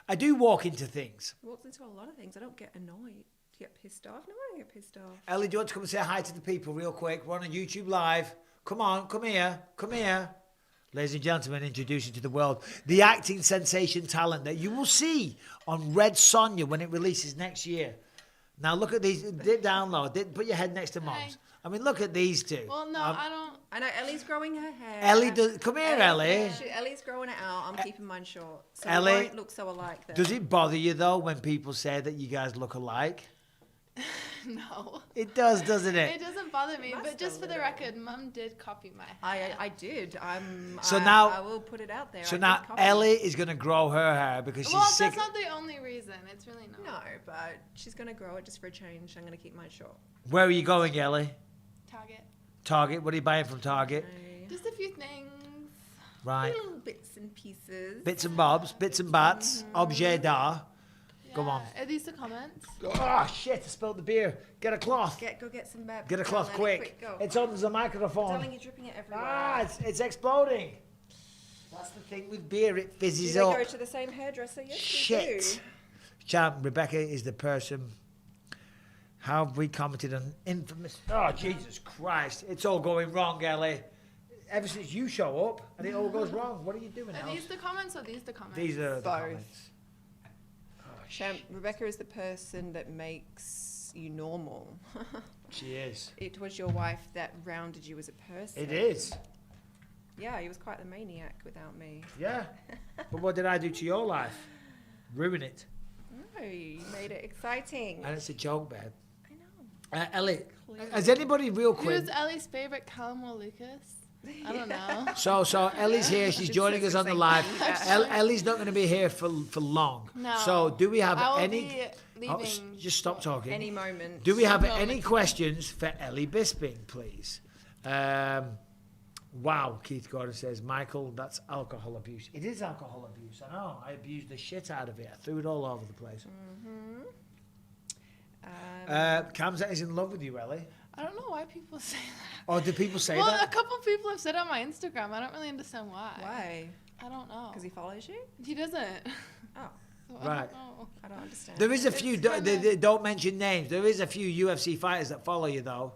I do walk into things. Walks into a lot of things. I don't get annoyed. Get pissed off? No, I don't get pissed off. Ellie, do you want to come and say hi to the people real quick? We're on a YouTube live. Come on, come here. Ladies and gentlemen, introducing to the world the acting sensation talent that you will see on Red Sonja when it releases next year. Now look at these. Dip down low. Put your head next to Mom's. I mean, look at these two. Well, no, I don't. I know Ellie's growing her hair. Ellie, come here, Ellie. Ellie's growing it out. I'm keeping mine short. So Ellie, we won't look so alike then. Does it bother you, though, when people say that you guys look alike? No. It does, doesn't it? It doesn't bother me, but just for the record, Mum did copy my hair. I did. Now I will put it out there. So now Ellie is going to grow her hair because she's sick. That's not the only reason. It's really not. No, but she's going to grow it just for a change. I'm going to keep mine short. Where are you going, Ellie? Target. What are you buying from Target? Just a few things. Right. Little bits and pieces. Bits and bobs, bits and bats, objet d'art. Yeah. Go on. Are these the comments? Oh, shit, I spilled the beer. Get a cloth. Go get some bad. Get a cloth quick. Go. It's on the microphone. Darling, you're dripping it everywhere. It's exploding. That's the thing with beer, it fizzes Do up. they go to the same hairdresser? Yes, Shit. Champ, Rebecca is the person. How have we commented on infamous... Oh, Jesus Christ. It's all going wrong, Ellie. Ever since you show up, and it all goes wrong. What are you doing now? Are these the comments or these the comments? These are the Both. comments. Champ, Rebecca is the person that makes you normal. She is. It was your wife that rounded you as a person. It is. Yeah, he was quite the maniac without me. Yeah. But what did I do to your life? Ruin it. No, you made it exciting. And it's a joke, babe. I know. Ellie, has anybody real quick... Who's Ellie's favourite, Callum or Lucas? I don't know. So Ellie's here. She's joining us on the live. Ellie's not going to be here for long. No. So do we have I will any... be Oh, leaving. just stop talking. Any moment. Do we have Moment. any questions for Ellie Bisping, please? Wow, Keith Gordon says, Michael, that's alcohol abuse. It is alcohol abuse. I know. I abused the shit out of it. I threw it all over the place. Mm-hmm. Kamzat is in love with you, Ellie. I don't know why people say that. Or do people say Well, that? a couple people have said it on my Instagram. I don't really understand why. Why? I don't know. Because he follows you? He doesn't. Oh, So Right. I don't know. I don't understand. There is a few, It's kinda- they don't mention names. There is a few UFC fighters that follow you, though.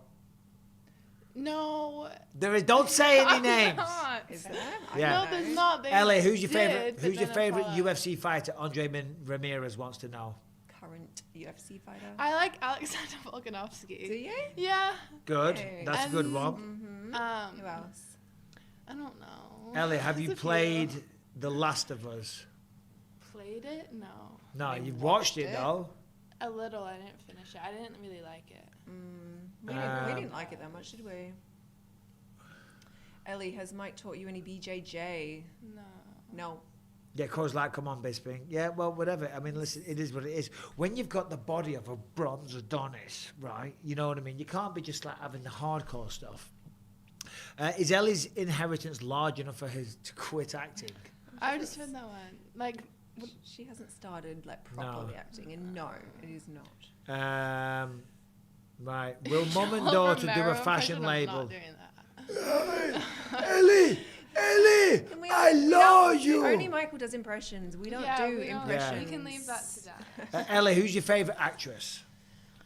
No. Don't say any I'm names. not. Is there? I Yeah. No, don't know. there's not. They Ellie, who's your did, favorite? but Who's your then it favorite followed. UFC fighter? Andre Ramirez wants to know. Current UFC fighter. I like Alexander Volkanovski. Do you? Yeah. Good, Hey. that's a good And- one. Mm-hmm. Who else? I don't know. Ellie, have There's you a few. played The Last of Us? Played it? No. No, You you've watched it watched it? though. A little. I didn't finish it. I didn't really like it. We didn't like it that much, did we? Ellie, has Mike taught you any BJJ? No. No. Yeah, cause like, come on, Bisping. Yeah, well, whatever. I mean, listen, it is what it is. When you've got the body of a bronze Adonis, right? You know what I mean? You can't be just like having the hardcore stuff. Is Ellie's inheritance large enough for her to quit acting? I just heard that one. Like, She hasn't started like properly acting, and no, it is not. Right. Will mum and Joel daughter do Romero a fashion impression, I'm label? not doing that. Ellie, Can we I we love don't- you. Only Michael does impressions. We don't Yeah, do we don't- impressions. We can leave that to that. Ellie, who's your favourite actress?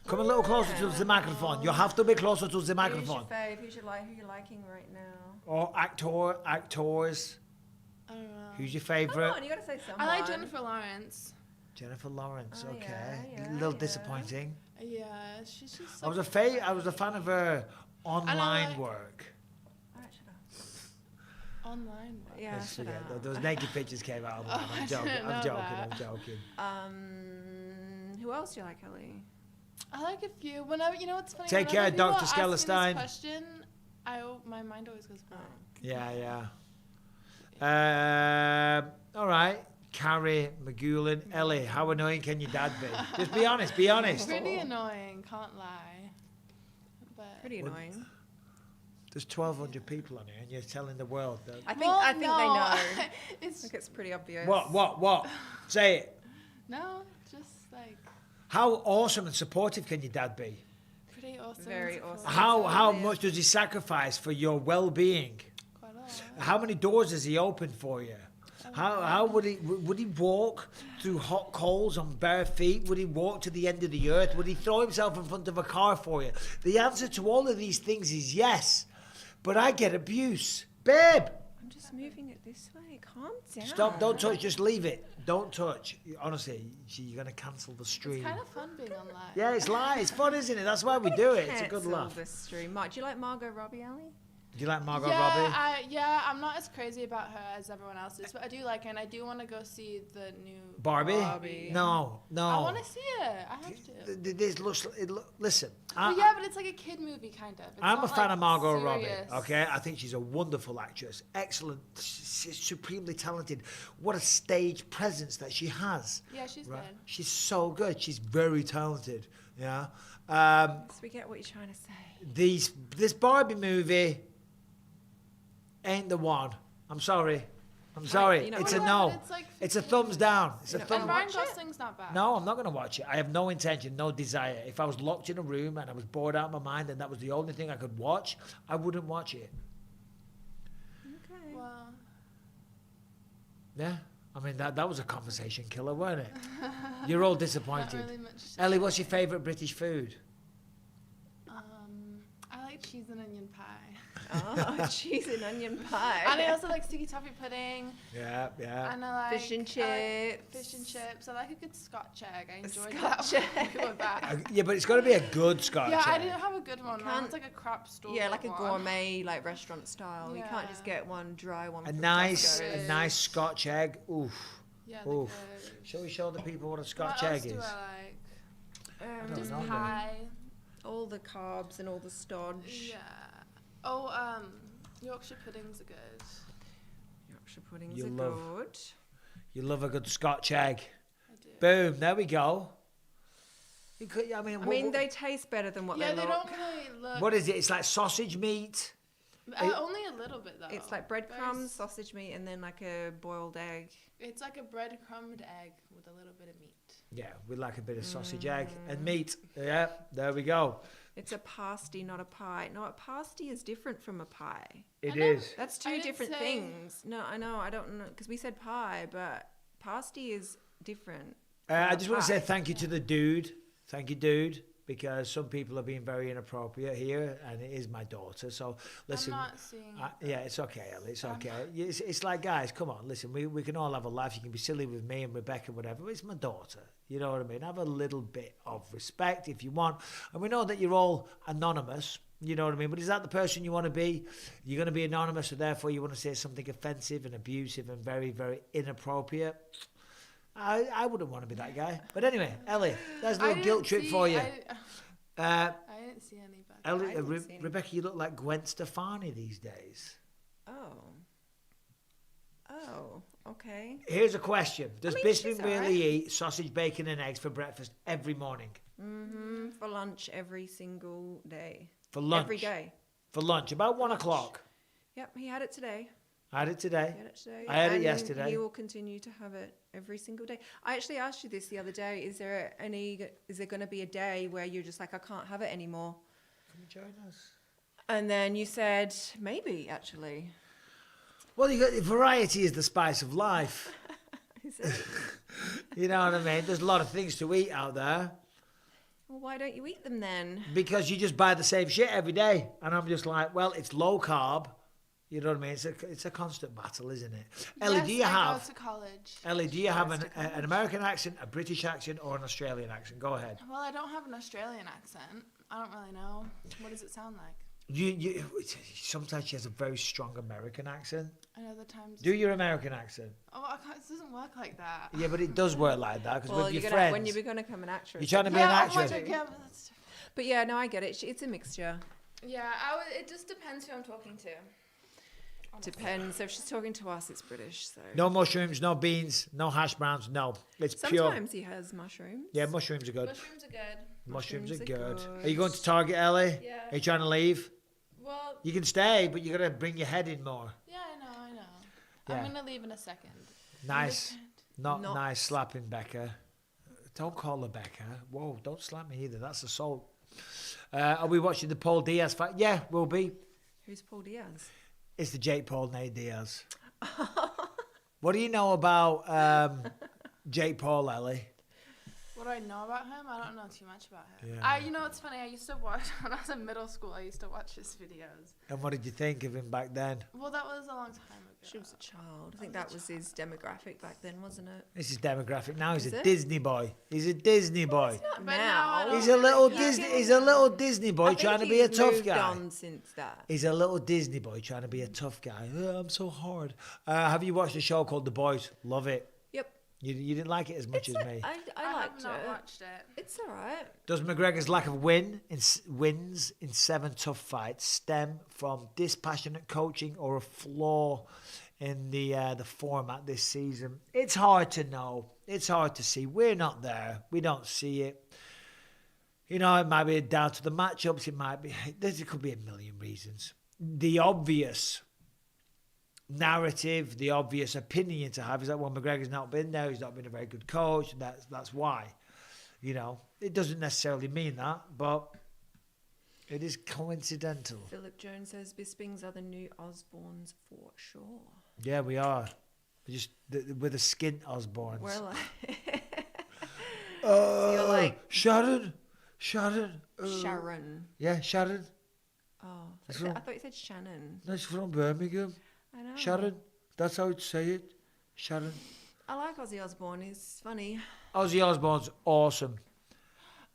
Come a little closer to the microphone. You have to be closer to the Who's your microphone. fave? Who you liking right now? Or actors. I don't know. Who's your Come favourite? on, you gotta say someone. I like Jennifer Lawrence. Jennifer Lawrence. Oh, Okay. yeah, A little yeah. disappointing. Yeah, she's just. I was like- I was a fan of her online like- work. Alright, shut up. Online. Work. Yeah, Let's shut forget that. up. Those naked pictures came out. Oh, I I'm joking. didn't I'm know joking. that. I'm joking. Who else do you like, Ellie? I like a few. Whenever you know what's funny. Take whenever care, people Dr. ask me this Skellerstein. question, my mind always goes blank. Yeah. All right. Carrie, McGoolin, Ellie, how annoying can your dad be? Just be honest. Be honest. Pretty annoying, can't lie. But Pretty Well, annoying. There's 1,200 people on here, and you're telling the world that. I think they know. It's I think it's pretty obvious. What? Say it. no, just like How awesome and supportive can your dad be? pretty awesome. Very and awesome. supportive. How much does he sacrifice for your well-being? Quite a lot. How many doors has he opened for you? How would he walk through hot coals on bare feet? Would he walk to the end of the earth? Would he throw himself in front of a car for you? The answer to all of these things is yes. But I get abuse. Babe, I'm just moving it this way. Calm down. stop, don't touch, just leave it. Don't touch. Honestly, you're going to cancel the stream. It's kind of fun being on live. Yeah, it's live. It's fun, isn't it? That's why we do it. It's a good Cancel laugh. the stream. Do you like Margot Robbie, Ellie? Do you like Margot yeah, Robbie? I'm not as crazy about her as everyone else is, but I do like her, and I do want to go see the new Barbie? Barbie. No. I want to see it. I have to. Listen. But yeah, but it's like a kid movie, kind of. It's I'm a not, fan like, of Margot serious. Robbie. Okay, I think she's a wonderful actress, excellent, supremely talented. What a stage presence that she has. Yeah, she's Right? good. She's so good. She's very talented. Yeah. So we get what you're trying to say. This Barbie movie ain't the one. I'm sorry. you know It's what? a no. It's like It's a 50. thumbs down. It's a know, thumb. And Ryan watch it? Gosling's not bad. No, I'm not going to watch it. I have no intention, no desire. If I was locked in a room and I was bored out of my mind and that was the only thing I could watch, I wouldn't watch it. Okay. Well, Yeah. I mean, that was a conversation killer, wasn't it? You're all not disappointed. really much. to Ellie, say. what's your favourite British food? I like cheese and onion pie. Oh, cheese and onion pie. And I also like sticky toffee pudding. Yeah. And I like Fish and I like chips. fish and chips. I like a good Scotch egg. I enjoyed Scotch that egg. when we were back. Yeah, but it's got to be a good Scotch Yeah, I egg. didn't have a good one. Mine Can't- was like a crap store. Yeah, like a one. gourmet, like restaurant style. You can't just Yeah. get one dry one. A from nice, Tesco. a nice Scotch egg. Oof. Yeah, they're Oof. good. Shall we show the people what a Scotch What egg else do is? I like? don't Just know, man. pie. All the carbs and all the stodge. Yeah. Oh, Yorkshire puddings are good. Yorkshire puddings You are love- good. You love a good Scotch egg. I do. Boom, there we go. You could, I mean, I mean, they taste better than what Yeah, they they look. don't really look. what is it? It's like sausage meat. Only a little bit though. It's like Very breadcrumbs, s- sausage meat, and then like a boiled egg. It's like a breadcrumbed egg with a little bit of meat. Yeah, we like a bit of sausage, egg, and meat. Yeah, there we go. It's a pasty, not a pie. No, a pasty is different from a pie. It I know. is. That's I two didn't different say- things. No, I know. I don't know because we said pie, but pasty is different. I from just a want to say pie. thank you to the dude. Thank you, dude, because some people are being very inappropriate here, and it is my daughter. So listen, I'm not seeing it. yeah, it's okay, Ellie. It's okay. It's like, guys, come on, listen. We can all have a laugh. You can be silly with me and Rebecca, whatever. But it's my daughter. You know what I mean? Have a little bit of respect if you want. And we know that you're all anonymous. You know what I mean? But is that the person you want to be? You're going to be anonymous, so therefore you want to say something offensive and abusive and very, very inappropriate. I wouldn't want to be that guy. But anyway, Ellie, there's a I little guilt didn't trip see- for you. I didn't see any back. Ellie, I didn't see any. Rebecca, you look like Gwen Stefani these days. Oh, okay. Here's a question. Does mean, Bisping she's really alright. eat sausage, bacon and eggs for breakfast every morning? For lunch every single day. For lunch? Every day. For lunch, about 1 o'clock. Yep, he had it today. I had it today. He had it today. I had it and yesterday. He will continue to have it every single day. I actually asked you this the other day. Is there going to be a day where you're just like, I can't have it anymore? Come and join us. And then you said, maybe, actually. Well, variety is the spice of life. Is it? You know what I mean? There's a lot of things to eat out there. Well, why don't you eat them then? Because you just buy the same shit every day. And I'm just like, well, it's low carb. You know what I mean? It's a constant battle, isn't it? Ellie, Yes, do you I have... go to college. Ellie, do you have an American accent, a British accent, or an Australian accent? Go ahead. Well, I don't have an Australian accent. I don't really know. What does it sound like? Sometimes she has a very strong American accent. And other times. Do your American accent. Oh, I can't, it doesn't work like that. Yeah, but it does work like that because with your friends. when you're going to become an actress. You're trying to be Yeah, an oh my actress. God, yeah, but that's different. But yeah, no, I get it. It's a mixture. Yeah, it just depends who I'm talking to. Depends. So if she's talking to us, it's British. So No mushrooms, no beans, no hash browns. No, it's pure. sometimes he has mushrooms. Yeah, mushrooms are good. Mushrooms are good. Mushrooms are Mushrooms are good. good. Are you going to Target, Ellie? Yeah. Are you trying to leave? Well, You can stay, but you got to bring your head in more. yeah, I know. Yeah. I'm gonna leave in a second. Nice. Not Not- nice slapping Becca. Don't call her Becca. Whoa, don't slap me either. That's assault. Are we watching the Paul Diaz fight? Yeah, we'll be. Who's Paul Diaz? It's the Jake Paul Nate Diaz. What do you know about Jake Paul, Ellie? What do I know about him? I don't know too much about him. Yeah. You know, it's funny. I used to watch when I was in middle school. I used to watch his videos. And what did you think of him back then? Well, that was a long time ago. She was a child. I think that was his demographic back then, wasn't it? This is demographic. Now he's Is a it? Disney boy. He's a Disney boy. But Now. now I don't He's a little really Disney. care. He's a little Disney boy I think trying to be a he's tough moved guy. on since that. He's a little Disney boy trying to be a tough guy. Oh, I'm so hard. Have you watched a show called The Boys? Love it. Yep. You didn't like it as much as me. I I liked have not it. watched it. It's all right. Does McGregor's lack of wins in 7 tough fights stem from dispassionate coaching or a flaw in the format this season? It's hard to know. It's hard to see. We're not there. We don't see it. You know, it might be down to the matchups. It might be. There could be a million reasons. The obvious narrative, the obvious opinion to have is that, well, McGregor's not been there. He's not been a very good coach. That's why. You know, it doesn't necessarily mean that, but it is coincidental. Philip Jones says Bispings are the new Osborns for sure. Yeah, we are. We're the skint Osborns. We're like You're like- Sharon. Sharon. Yeah, Sharon. Oh, I from- thought you said Shannon. That's from Birmingham. I know. Sharon. That's how I'd say it. Sharon. I like Ozzy Osbourne. He's funny. Ozzy Osbourne's awesome.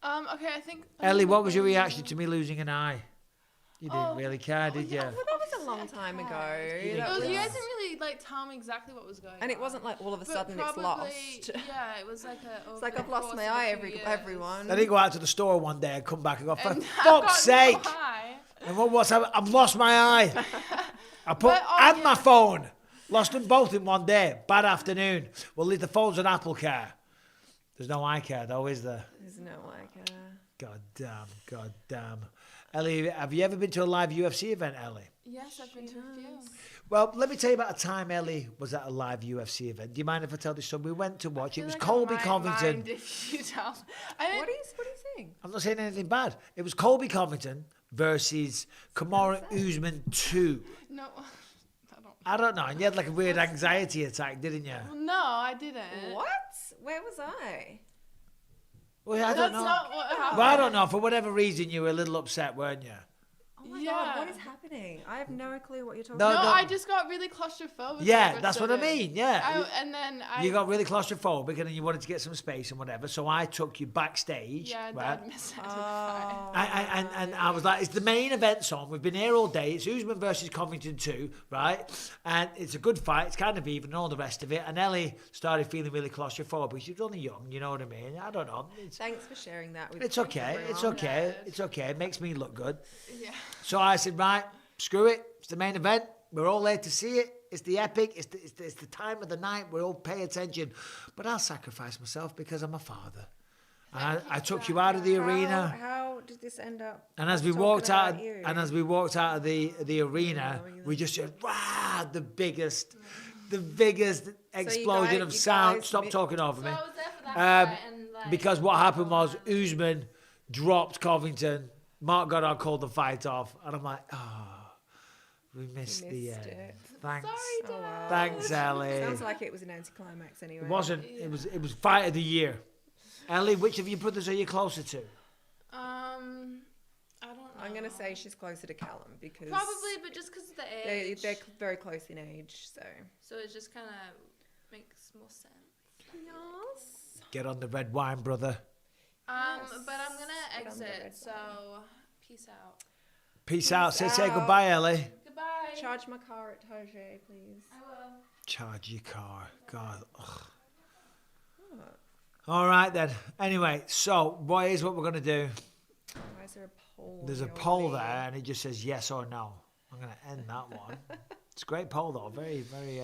Okay, I think. Ellie, what was your reaction to me losing an eye? You didn't Oh, really care, did you? Well, that was a long time ago. didn't That care. was- You guys didn't really tell me exactly what was going on. and it wasn't like all of a But sudden it's probably- lost. Yeah, it was like a. It's like I've lost my eye, everyone. I didn't go out to the store one day and come back and go, for And I've fuck's got sake! no eye. And what's happened? I've lost my eye. I put But, oh, and yeah. my phone. Lost them both in one day. Bad afternoon. Well, leave the phone's on Apple Care. There's no iCare though, is there? There's no like. God damn. Ellie, have you ever been to a live UFC event, Ellie? Yes, I've been to a few. Well, let me tell you about a time Ellie was at a live UFC event. Do you mind if I tell this story? We went to watch. It was Colby Covington. If you tell. What are you saying? I'm not saying anything bad. It was Colby Covington versus Kamaru Usman 2. No, I don't know. And you had like a weird anxiety attack, didn't you? no, I didn't. What? Where was I? Well, I don't That's know. not what happened. Well, I don't know. For whatever reason, you were a little upset, weren't you? Oh my Yeah. god, what is happening? I have no clue what you're talking No, No, about. I just got really claustrophobic. Yeah, all of a that's what I sudden. mean. Yeah. And then I. You got really claustrophobic and then you wanted to get some space and whatever. So I took you backstage. Yeah, right? Dad misidentified. And I was like, it's the main event's on. We've been here all day. It's Usman versus Covington 2, right? And it's a good fight. It's kind of even and all the rest of it. And Ellie started feeling really claustrophobic. She was only young, you know what I mean? I don't know. Thanks for sharing that with It's okay. everyone. It's okay. It's okay. It makes me look good. Yeah. So I said, right, screw it. It's the main event. We're all there to see it. It's the epic. It's the time of the night. We all pay attention. But I'll sacrifice myself because I'm a father. And I took you out of the arena. How did this end up? And as we talking walked out, about you? and as we walked out of the arena, we just said, "Wow!" The biggest explosion of you sound. guys Stop talking over So me. I was there for that fight and like. Because what happened was Usman dropped Covington. Mark Goddard called the fight off, and I'm like, "Oh, we missed the missed end." it. Thanks, Sorry, Oh, wow. thanks, Ellie. Sounds like it was an anticlimax anyway. It wasn't. It was fight of the year. Ellie, which of your brothers are you closer to? I don't know. I'm gonna say she's closer to Callum because Probably, but just because of the age. they're very close in age. So So it just kind of makes more sense. yes. Get on the red wine, brother. But I'm gonna Get on the exit. red So peace out. Peace out. Say out. goodbye, Ellie. Goodbye. Charge my car at Target, please. I will. Charge your car. God. Ugh. Oh, All right then. Anyway, so here's what we're gonna do. why is there a poll? There's a on your poll feed? there, and it just says yes or no. I'm gonna end that one. It's a great poll though. Very, very.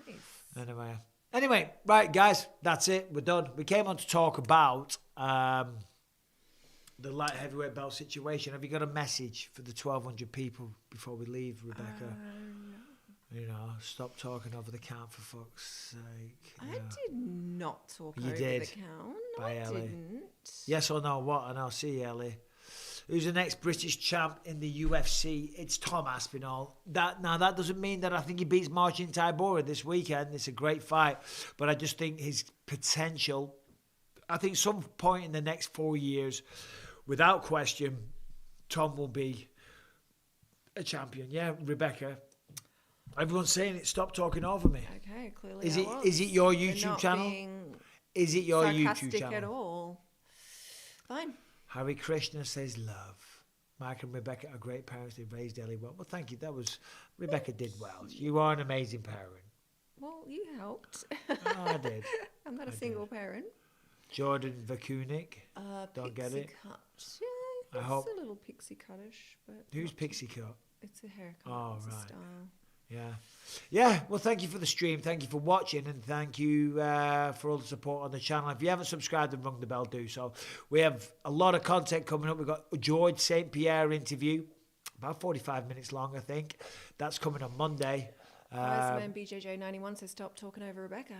Nice. Anyway, right, guys. That's it. We're done. We came on to talk about the light heavyweight belt situation. Have you got a message for the 1,200 people before we leave, Rebecca? No. You know, stop talking over the count for fuck's sake. I you know. did not talk You over did. the count. No, Bye, I Ellie. didn't. Yes or no? What? And I'll see you, Ellie. Who's the next British champ in the UFC? It's Tom Aspinall. That doesn't mean that I think he beats Marcin Tybura this weekend. It's a great fight, but I just think his potential. I think some point in the next 4 years, without question, Tom will be a champion. Yeah, Rebecca. Everyone's saying it. Stop talking over me. Okay, clearly. Is I it? was. Is it your We're YouTube not channel? being Is it your YouTube sarcastic channel? at all. Fine. Harry Krishna says love. Mike and Rebecca are great parents. They raised Ellie well. Well, thank you. Rebecca did well. You are an amazing parent. Well, you helped. Oh, I did. I'm not a single parent. Jordan Vakunik. Don't get Pixie it. Cut. Yeah, I it's hope- a little pixie cutish, but Who's not- Pixie Cut? It's a haircut. Oh, it's a right. style. Yeah. Yeah. Well, thank you for the stream. Thank you for watching. And thank you for all the support on the channel. If you haven't subscribed and rung the bell, do so. We have a lot of content coming up. We've got a George St. Pierre interview, about 45 minutes long, I think. That's coming on Monday. Iceman BJJ91 says stop talking over Rebecca.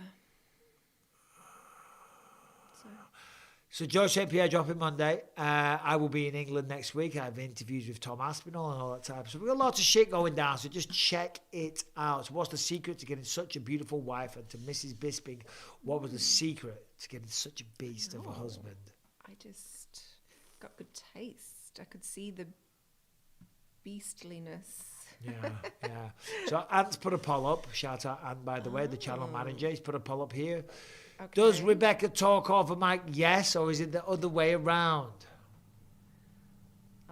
So George St. Pierre dropping Monday. I will be in England next week. I have interviews with Tom Aspinall and all that type. So we've got lots of shit going down. So just check it out. So what's the secret to getting such a beautiful wife? And to Mrs. Bisping, what was the secret to getting such a beast of a husband? I just got good taste. I could see the beastliness. Yeah. So Ant's put a poll up. Shout out Ant, by the way, the channel manager. He's put a poll up here. Okay. Does Rebecca talk over Mike? Yes, or is it the other way around?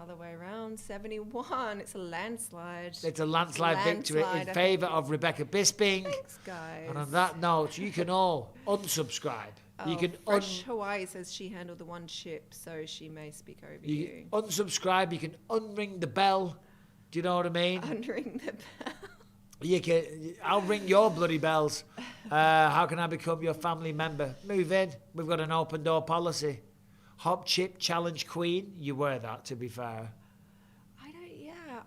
Other way around, 71. It's a landslide. It's a landslide victory Landslide, in I favour of Rebecca Bisping. Thanks, guys. And on that note, you can all unsubscribe. You can Fresh Hawaii says she handled the one chip, so she may speak over you. unsubscribe. You can unring the bell. Do you know what I mean? Unring the bell. You can. I'll ring your bloody bells. How can I become your family member? Move in. We've got an open door policy. Hop chip challenge queen. You were that, to be fair.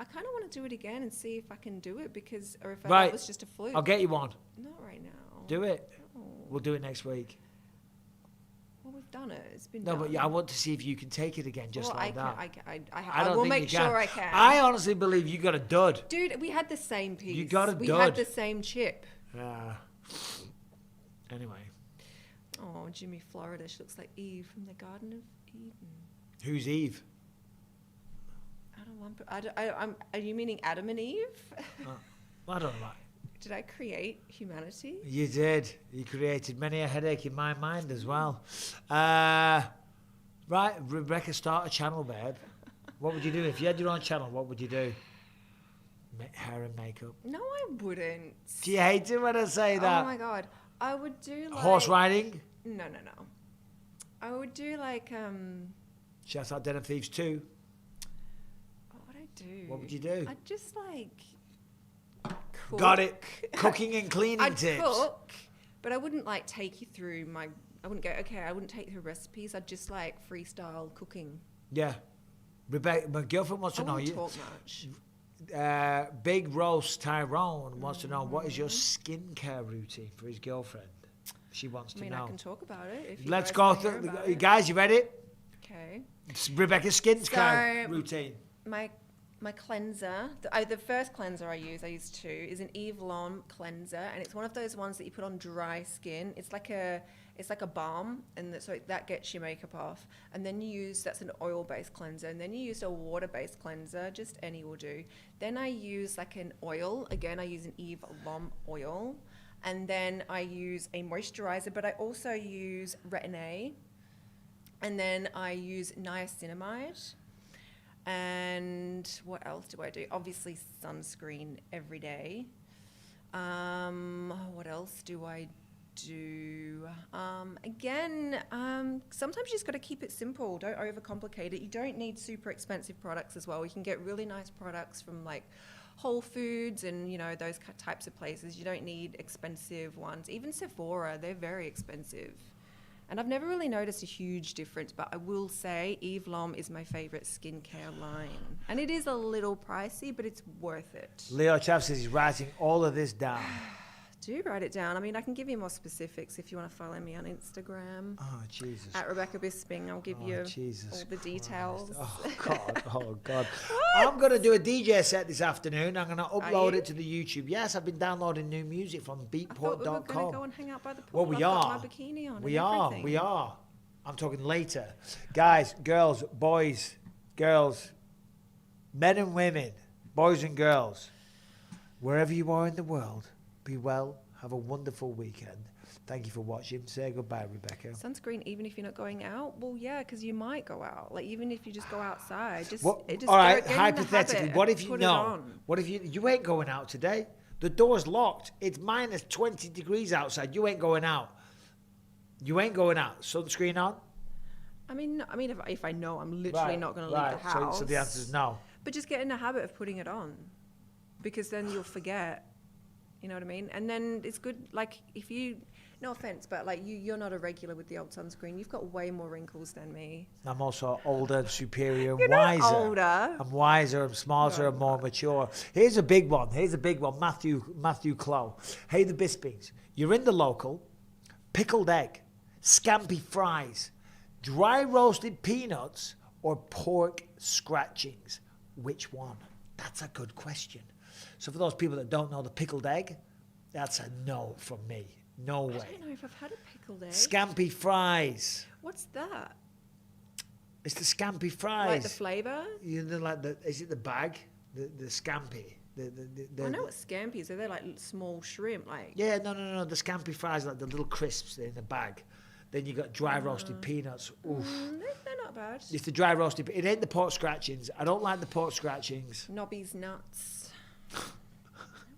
I kind of want to do it again and see if I can do it or if Right. that was just a fluke. I'll get you one. Not right now. Do it. Oh. We'll do it next week. Well, we've done it. It's been No, done. but I want to see if you can take it again, just well, like that. I don't will think make you can. sure I can. I honestly believe you got a dud. Dude, we had the same piece. You got a We dud. had the same chip. Anyway, Oh, Jimmy Florida. She looks like Eve from the Garden of Eden. who's Eve? Are you meaning Adam and Eve? I don't know. Did I create humanity? You did. You created many a headache in my mind as well. Right, Rebecca, start a channel, babe. What would you do if you had your own channel? What would you do? Hair and makeup. No, I wouldn't. Do you hate it when I say that? Oh my god, I would do like Horse riding. No. I would do like Shouts out Den of Thieves 2. What would I do? What would you do? I'd just like cook. Got it. Cooking and cleaning I'd tips. cook, but I wouldn't like take you through I wouldn't go. Okay, I wouldn't take you through recipes. I'd just like freestyle cooking. Yeah. Rebecca, my girlfriend wants I to know wouldn't you. talk much. Big Roast Tyrone wants to know what is your skincare routine for his girlfriend. She wants to know. I can talk about it. If you Let's guys go wanna hear through. about it. Guys, you ready? Okay. It's Rebecca's skincare So- routine. My cleanser, the first cleanser I use two, is an Eve Lom cleanser, and it's one of those ones that you put on dry skin. It's like a balm, and so that gets your makeup off. And then that's an oil-based cleanser, and then you use a water-based cleanser, just any will do. Then I use like an oil. Again, I use an Eve Lom oil, and then I use a moisturizer, but I also use Retin-A, and then I use niacinamide. And what else do I do? Obviously sunscreen every day. What else do I do? Sometimes you just got to keep it simple. Don't overcomplicate it. You don't need super expensive products as well. We can get really nice products from like Whole Foods and those types of places. You don't need expensive ones. Even Sephora, they're very expensive. And I've never really noticed a huge difference, but I will say Eve Lom is my favorite skincare line. And it is a little pricey, but it's worth it. Leo Chav says he's writing all of this down. Do write it down. I mean, I can give you more specifics if you want to follow me on Instagram. Oh, Jesus. At Rebecca Bisping. I'll give you Jesus all the details. Christ. Oh, God. I'm going to do a DJ set this afternoon. I'm going to upload you? it to the YouTube. Yes, I've been downloading new music from I thought we were going to beatport.com. go and hang out by the pool. Well, we I've are. got my bikini on We and are. everything. We are. I'm talking later. Guys, girls, boys, girls, men and women, boys and girls, wherever you are in the world, be well. Have a wonderful weekend. Thank you for watching. Say goodbye, Rebecca. Sunscreen, even if you're not going out? Well, yeah, because you might go out. Like, even if you just go outside. All right, get in the hypothetically, habit what and if you put it know? on. What if you ain't going out today? The door's locked. It's minus 20 degrees outside. You ain't going out. You ain't going out. Sunscreen on? I mean, if I know I'm literally not going to leave the house. So the answer is no. But just get in the habit of putting it on, because then you'll forget. You know what I mean? And then it's good. Like if you, no offense, but like you're not a regular with the old sunscreen. You've got way more wrinkles than me. I'm also older and superior and You're wiser. not older. I'm wiser, I'm smarter, and more mature. Here's a big one. Matthew Clow. Hey, the Bispings. You're in the local. Pickled egg, scampi fries, dry roasted peanuts, or pork scratchings. Which one? That's a good question. So for those people that don't know the pickled egg, that's a no from me. No way. I don't know if I've had a pickled egg. Scampi fries. What's that? It's the scampi fries. Like the flavour? You know, like is it the bag? The scampi. I know what scampi is. They're like small shrimp, like. Yeah, no. The scampi fries, like the little crisps in the bag. Then you got dry roasted peanuts. Oof. They're not bad. It's the dry roasted. It ain't the pork scratchings. I don't like the pork scratchings. Nobby's nuts.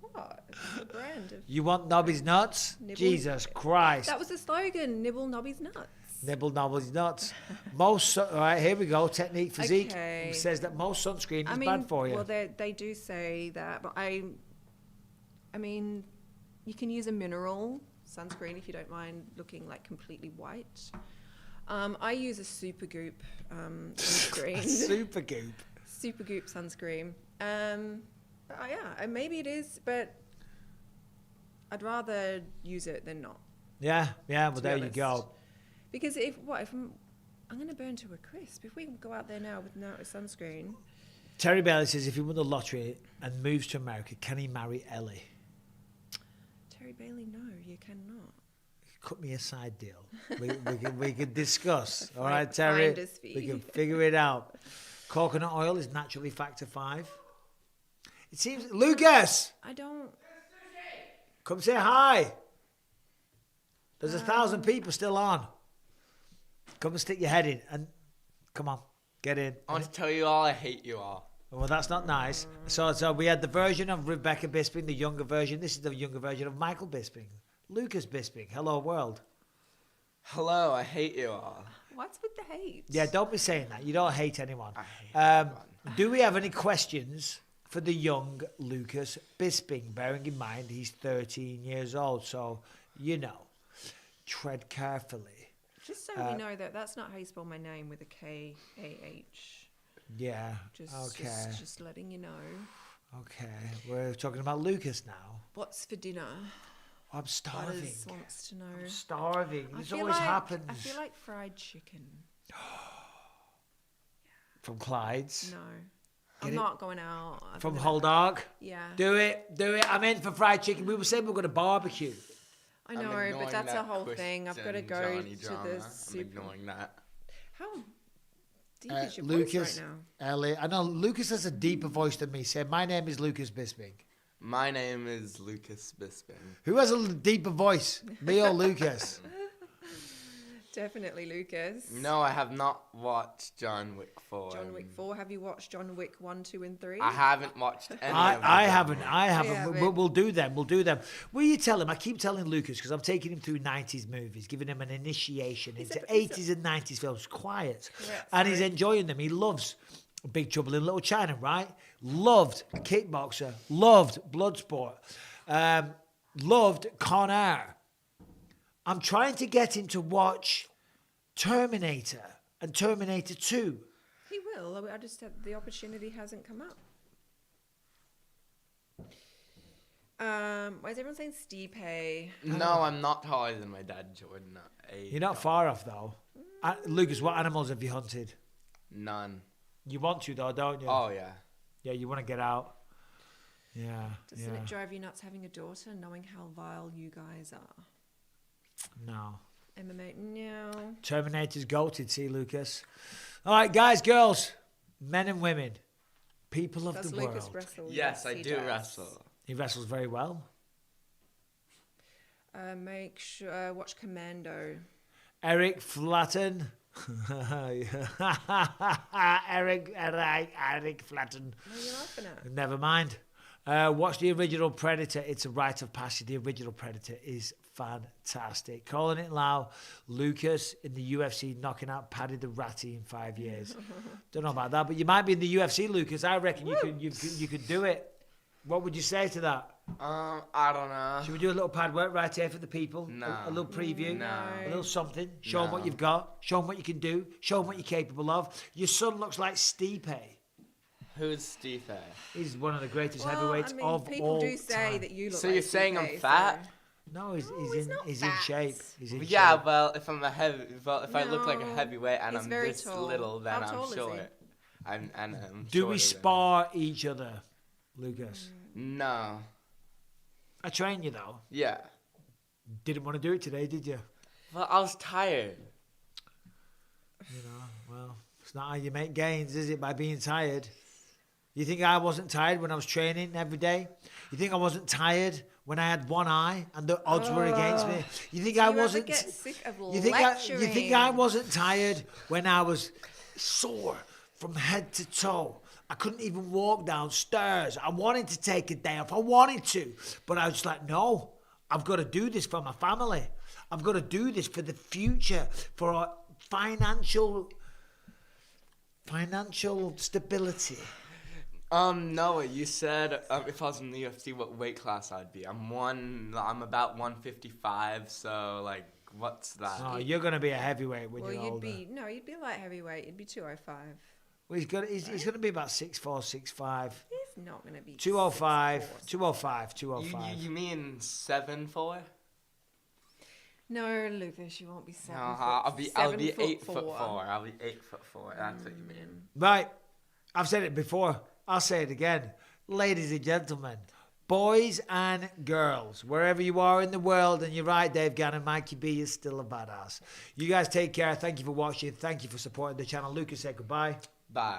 What? It's a brand of. You want Nobby's nuts? Nibble. Jesus Christ. That was the slogan. Nibble Nobby's nuts. Nibble Nobby's nuts. All right, here we go. Technique Physique Okay. says that most sunscreen is bad for you. Well, they do say that, but I mean, you can use a mineral sunscreen if you don't mind looking like completely white. I use a Supergoop sunscreen. Supergoop. Supergoop sunscreen. Yeah, and maybe it is, but I'd rather use it than not. Yeah. Well, To be there you honest. go. Because if I'm going to burn to a crisp. If we go out there now with no sunscreen. Terry Bailey says if he won the lottery and moves to America, can he marry Ellie? Terry Bailey, no, you cannot. Cut me a side deal. We can discuss. All right, Terry. Finder's fee. We can figure it out. Coconut oil is naturally factor 5. It seems Lucas, I don't. come say hi. There's 1,000 people still on. Come and stick your head in and come on, get in. I want to tell you all I hate you all. Well, that's not nice. So we had the version of Rebecca Bisping, the younger version. This is the younger version of Michael Bisping. Lucas Bisping. Hello, world. Hello, I hate you all. What's with the hate? Yeah, don't be saying that. You don't hate anyone. I hate everyone. Do we have any questions for the young Lucas Bisping? Bearing in mind he's 13 years old, so, tread carefully. Just so we know that's not how you spell my name with a K-A-H. Yeah, Just letting you know. Okay, we're talking about Lucas now. What's for dinner? I'm starving. Buzz wants to know. I'm starving. I This feel always like- happens. I feel like fried chicken. From Clyde's. No. Get I'm it? not going out. From Holdog. Yeah. Do it. I'm in for fried chicken. We were saying we were going to barbecue. I I'm know, ignoring but that's a that whole thing. I've got to question, go Johnny to Drama. the I'm super. ignoring that. How deep Uh, is your Lucas, voice right now? Ellie. I know Lucas has a deeper voice than me. Say, my name is Lucas Bisping. My name is Lucas Bisping. Who has a deeper voice, me or Lucas? Definitely Lucas. No, I have not watched John Wick 4. John Wick 4. Have you watched John Wick 1, 2, and 3? I haven't watched any of I them. haven't. Yeah, We'll do them. Will you tell him? I keep telling Lucas because I'm taking him through 90s movies, giving him an initiation into 80s and 90s films. Quiet. Yeah, And he's sorry. enjoying them. He loves Big Trouble in Little China, right? Loved Kickboxer. Loved Bloodsport. Loved Con Air. I'm trying to get him to watch Terminator and Terminator 2. He will. I just the opportunity hasn't come up. Why is everyone saying Stipe? No, I'm not taller than my dad, Jordan. You're not far off, though. Lucas, what animals have you hunted? None. You want to, though, don't you? Oh, yeah. Yeah, you want to get out. Yeah. Doesn't it drive you nuts having a daughter, knowing how vile you guys are? No. MMA, no. Terminator's goated, see, Lucas. All right, guys, girls, men and women, people of Does the Lucas world. wrestle? Yes, I he do does. wrestle. He wrestles very well. Make sure watch Commando. Eric Flatten. Eric Flatten. What are you laughing at? Never mind. Watch the original Predator. It's a rite of passage. The original Predator is fantastic. Calling it now. Lucas in the UFC knocking out Paddy the Ratty in 5 years. Don't know about that, but you might be in the UFC, Lucas. I reckon you could do it. What would you say to that? I don't know. Should we do a little pad work right here for the people? No. A little preview? No. A little something? Show them what No. you've got. Show them what you can do. Show them what you're capable of. Your son looks like Stipe. Who's Stipe? He's one of the greatest Well, heavyweights I mean, of people all do say time. that you look So like you're saying I'm Stipe, fat? so- No, he's he's not in fat. shape. He's in Yeah, shape. well, if I'm if I look like a No, heavyweight and he's I'm very this tall. little, then How tall I'm is short. I'm Do shorter we than spar each other, Lucas? him. No. I train you though. Yeah. Didn't want to do it today, did you? Well, I was tired. Well, it's not how you make gains, is it? By being tired. You think I wasn't tired when I was training every day? You think I wasn't tired when I had one eye and the odds were against me? You think I You ever wasn't? get sick of You think lecturing? I wasn't tired when I was sore from head to toe? I couldn't even walk downstairs. I wanted to take a day off. I wanted to, but I was just like, no, I've got to do this for my family. I've got to do this for the future, for our financial stability. Noah, you said if I was in the UFC, what weight class I'd be. I'm about 155, so like, what's that? Oh, you're going to be a heavyweight when Well, you're you'd older. be light heavyweight. You'd be 205. Well, he's going to be about 6'4", 6'5". Is not going to be 205, 6'4". 205, 205. You mean 7'4"? No, Lucas, you won't be 7 No, foot. I'll be 8'4". 4". I'll be 8'4". That's what you mean. Right. I've said it before. I'll say it again. Ladies and gentlemen, boys and girls, wherever you are in the world, and you're right, Dave Gannon, Mikey B is still a badass. You guys take care. Thank you for watching. Thank you for supporting the channel. Lucas, say goodbye. Bye.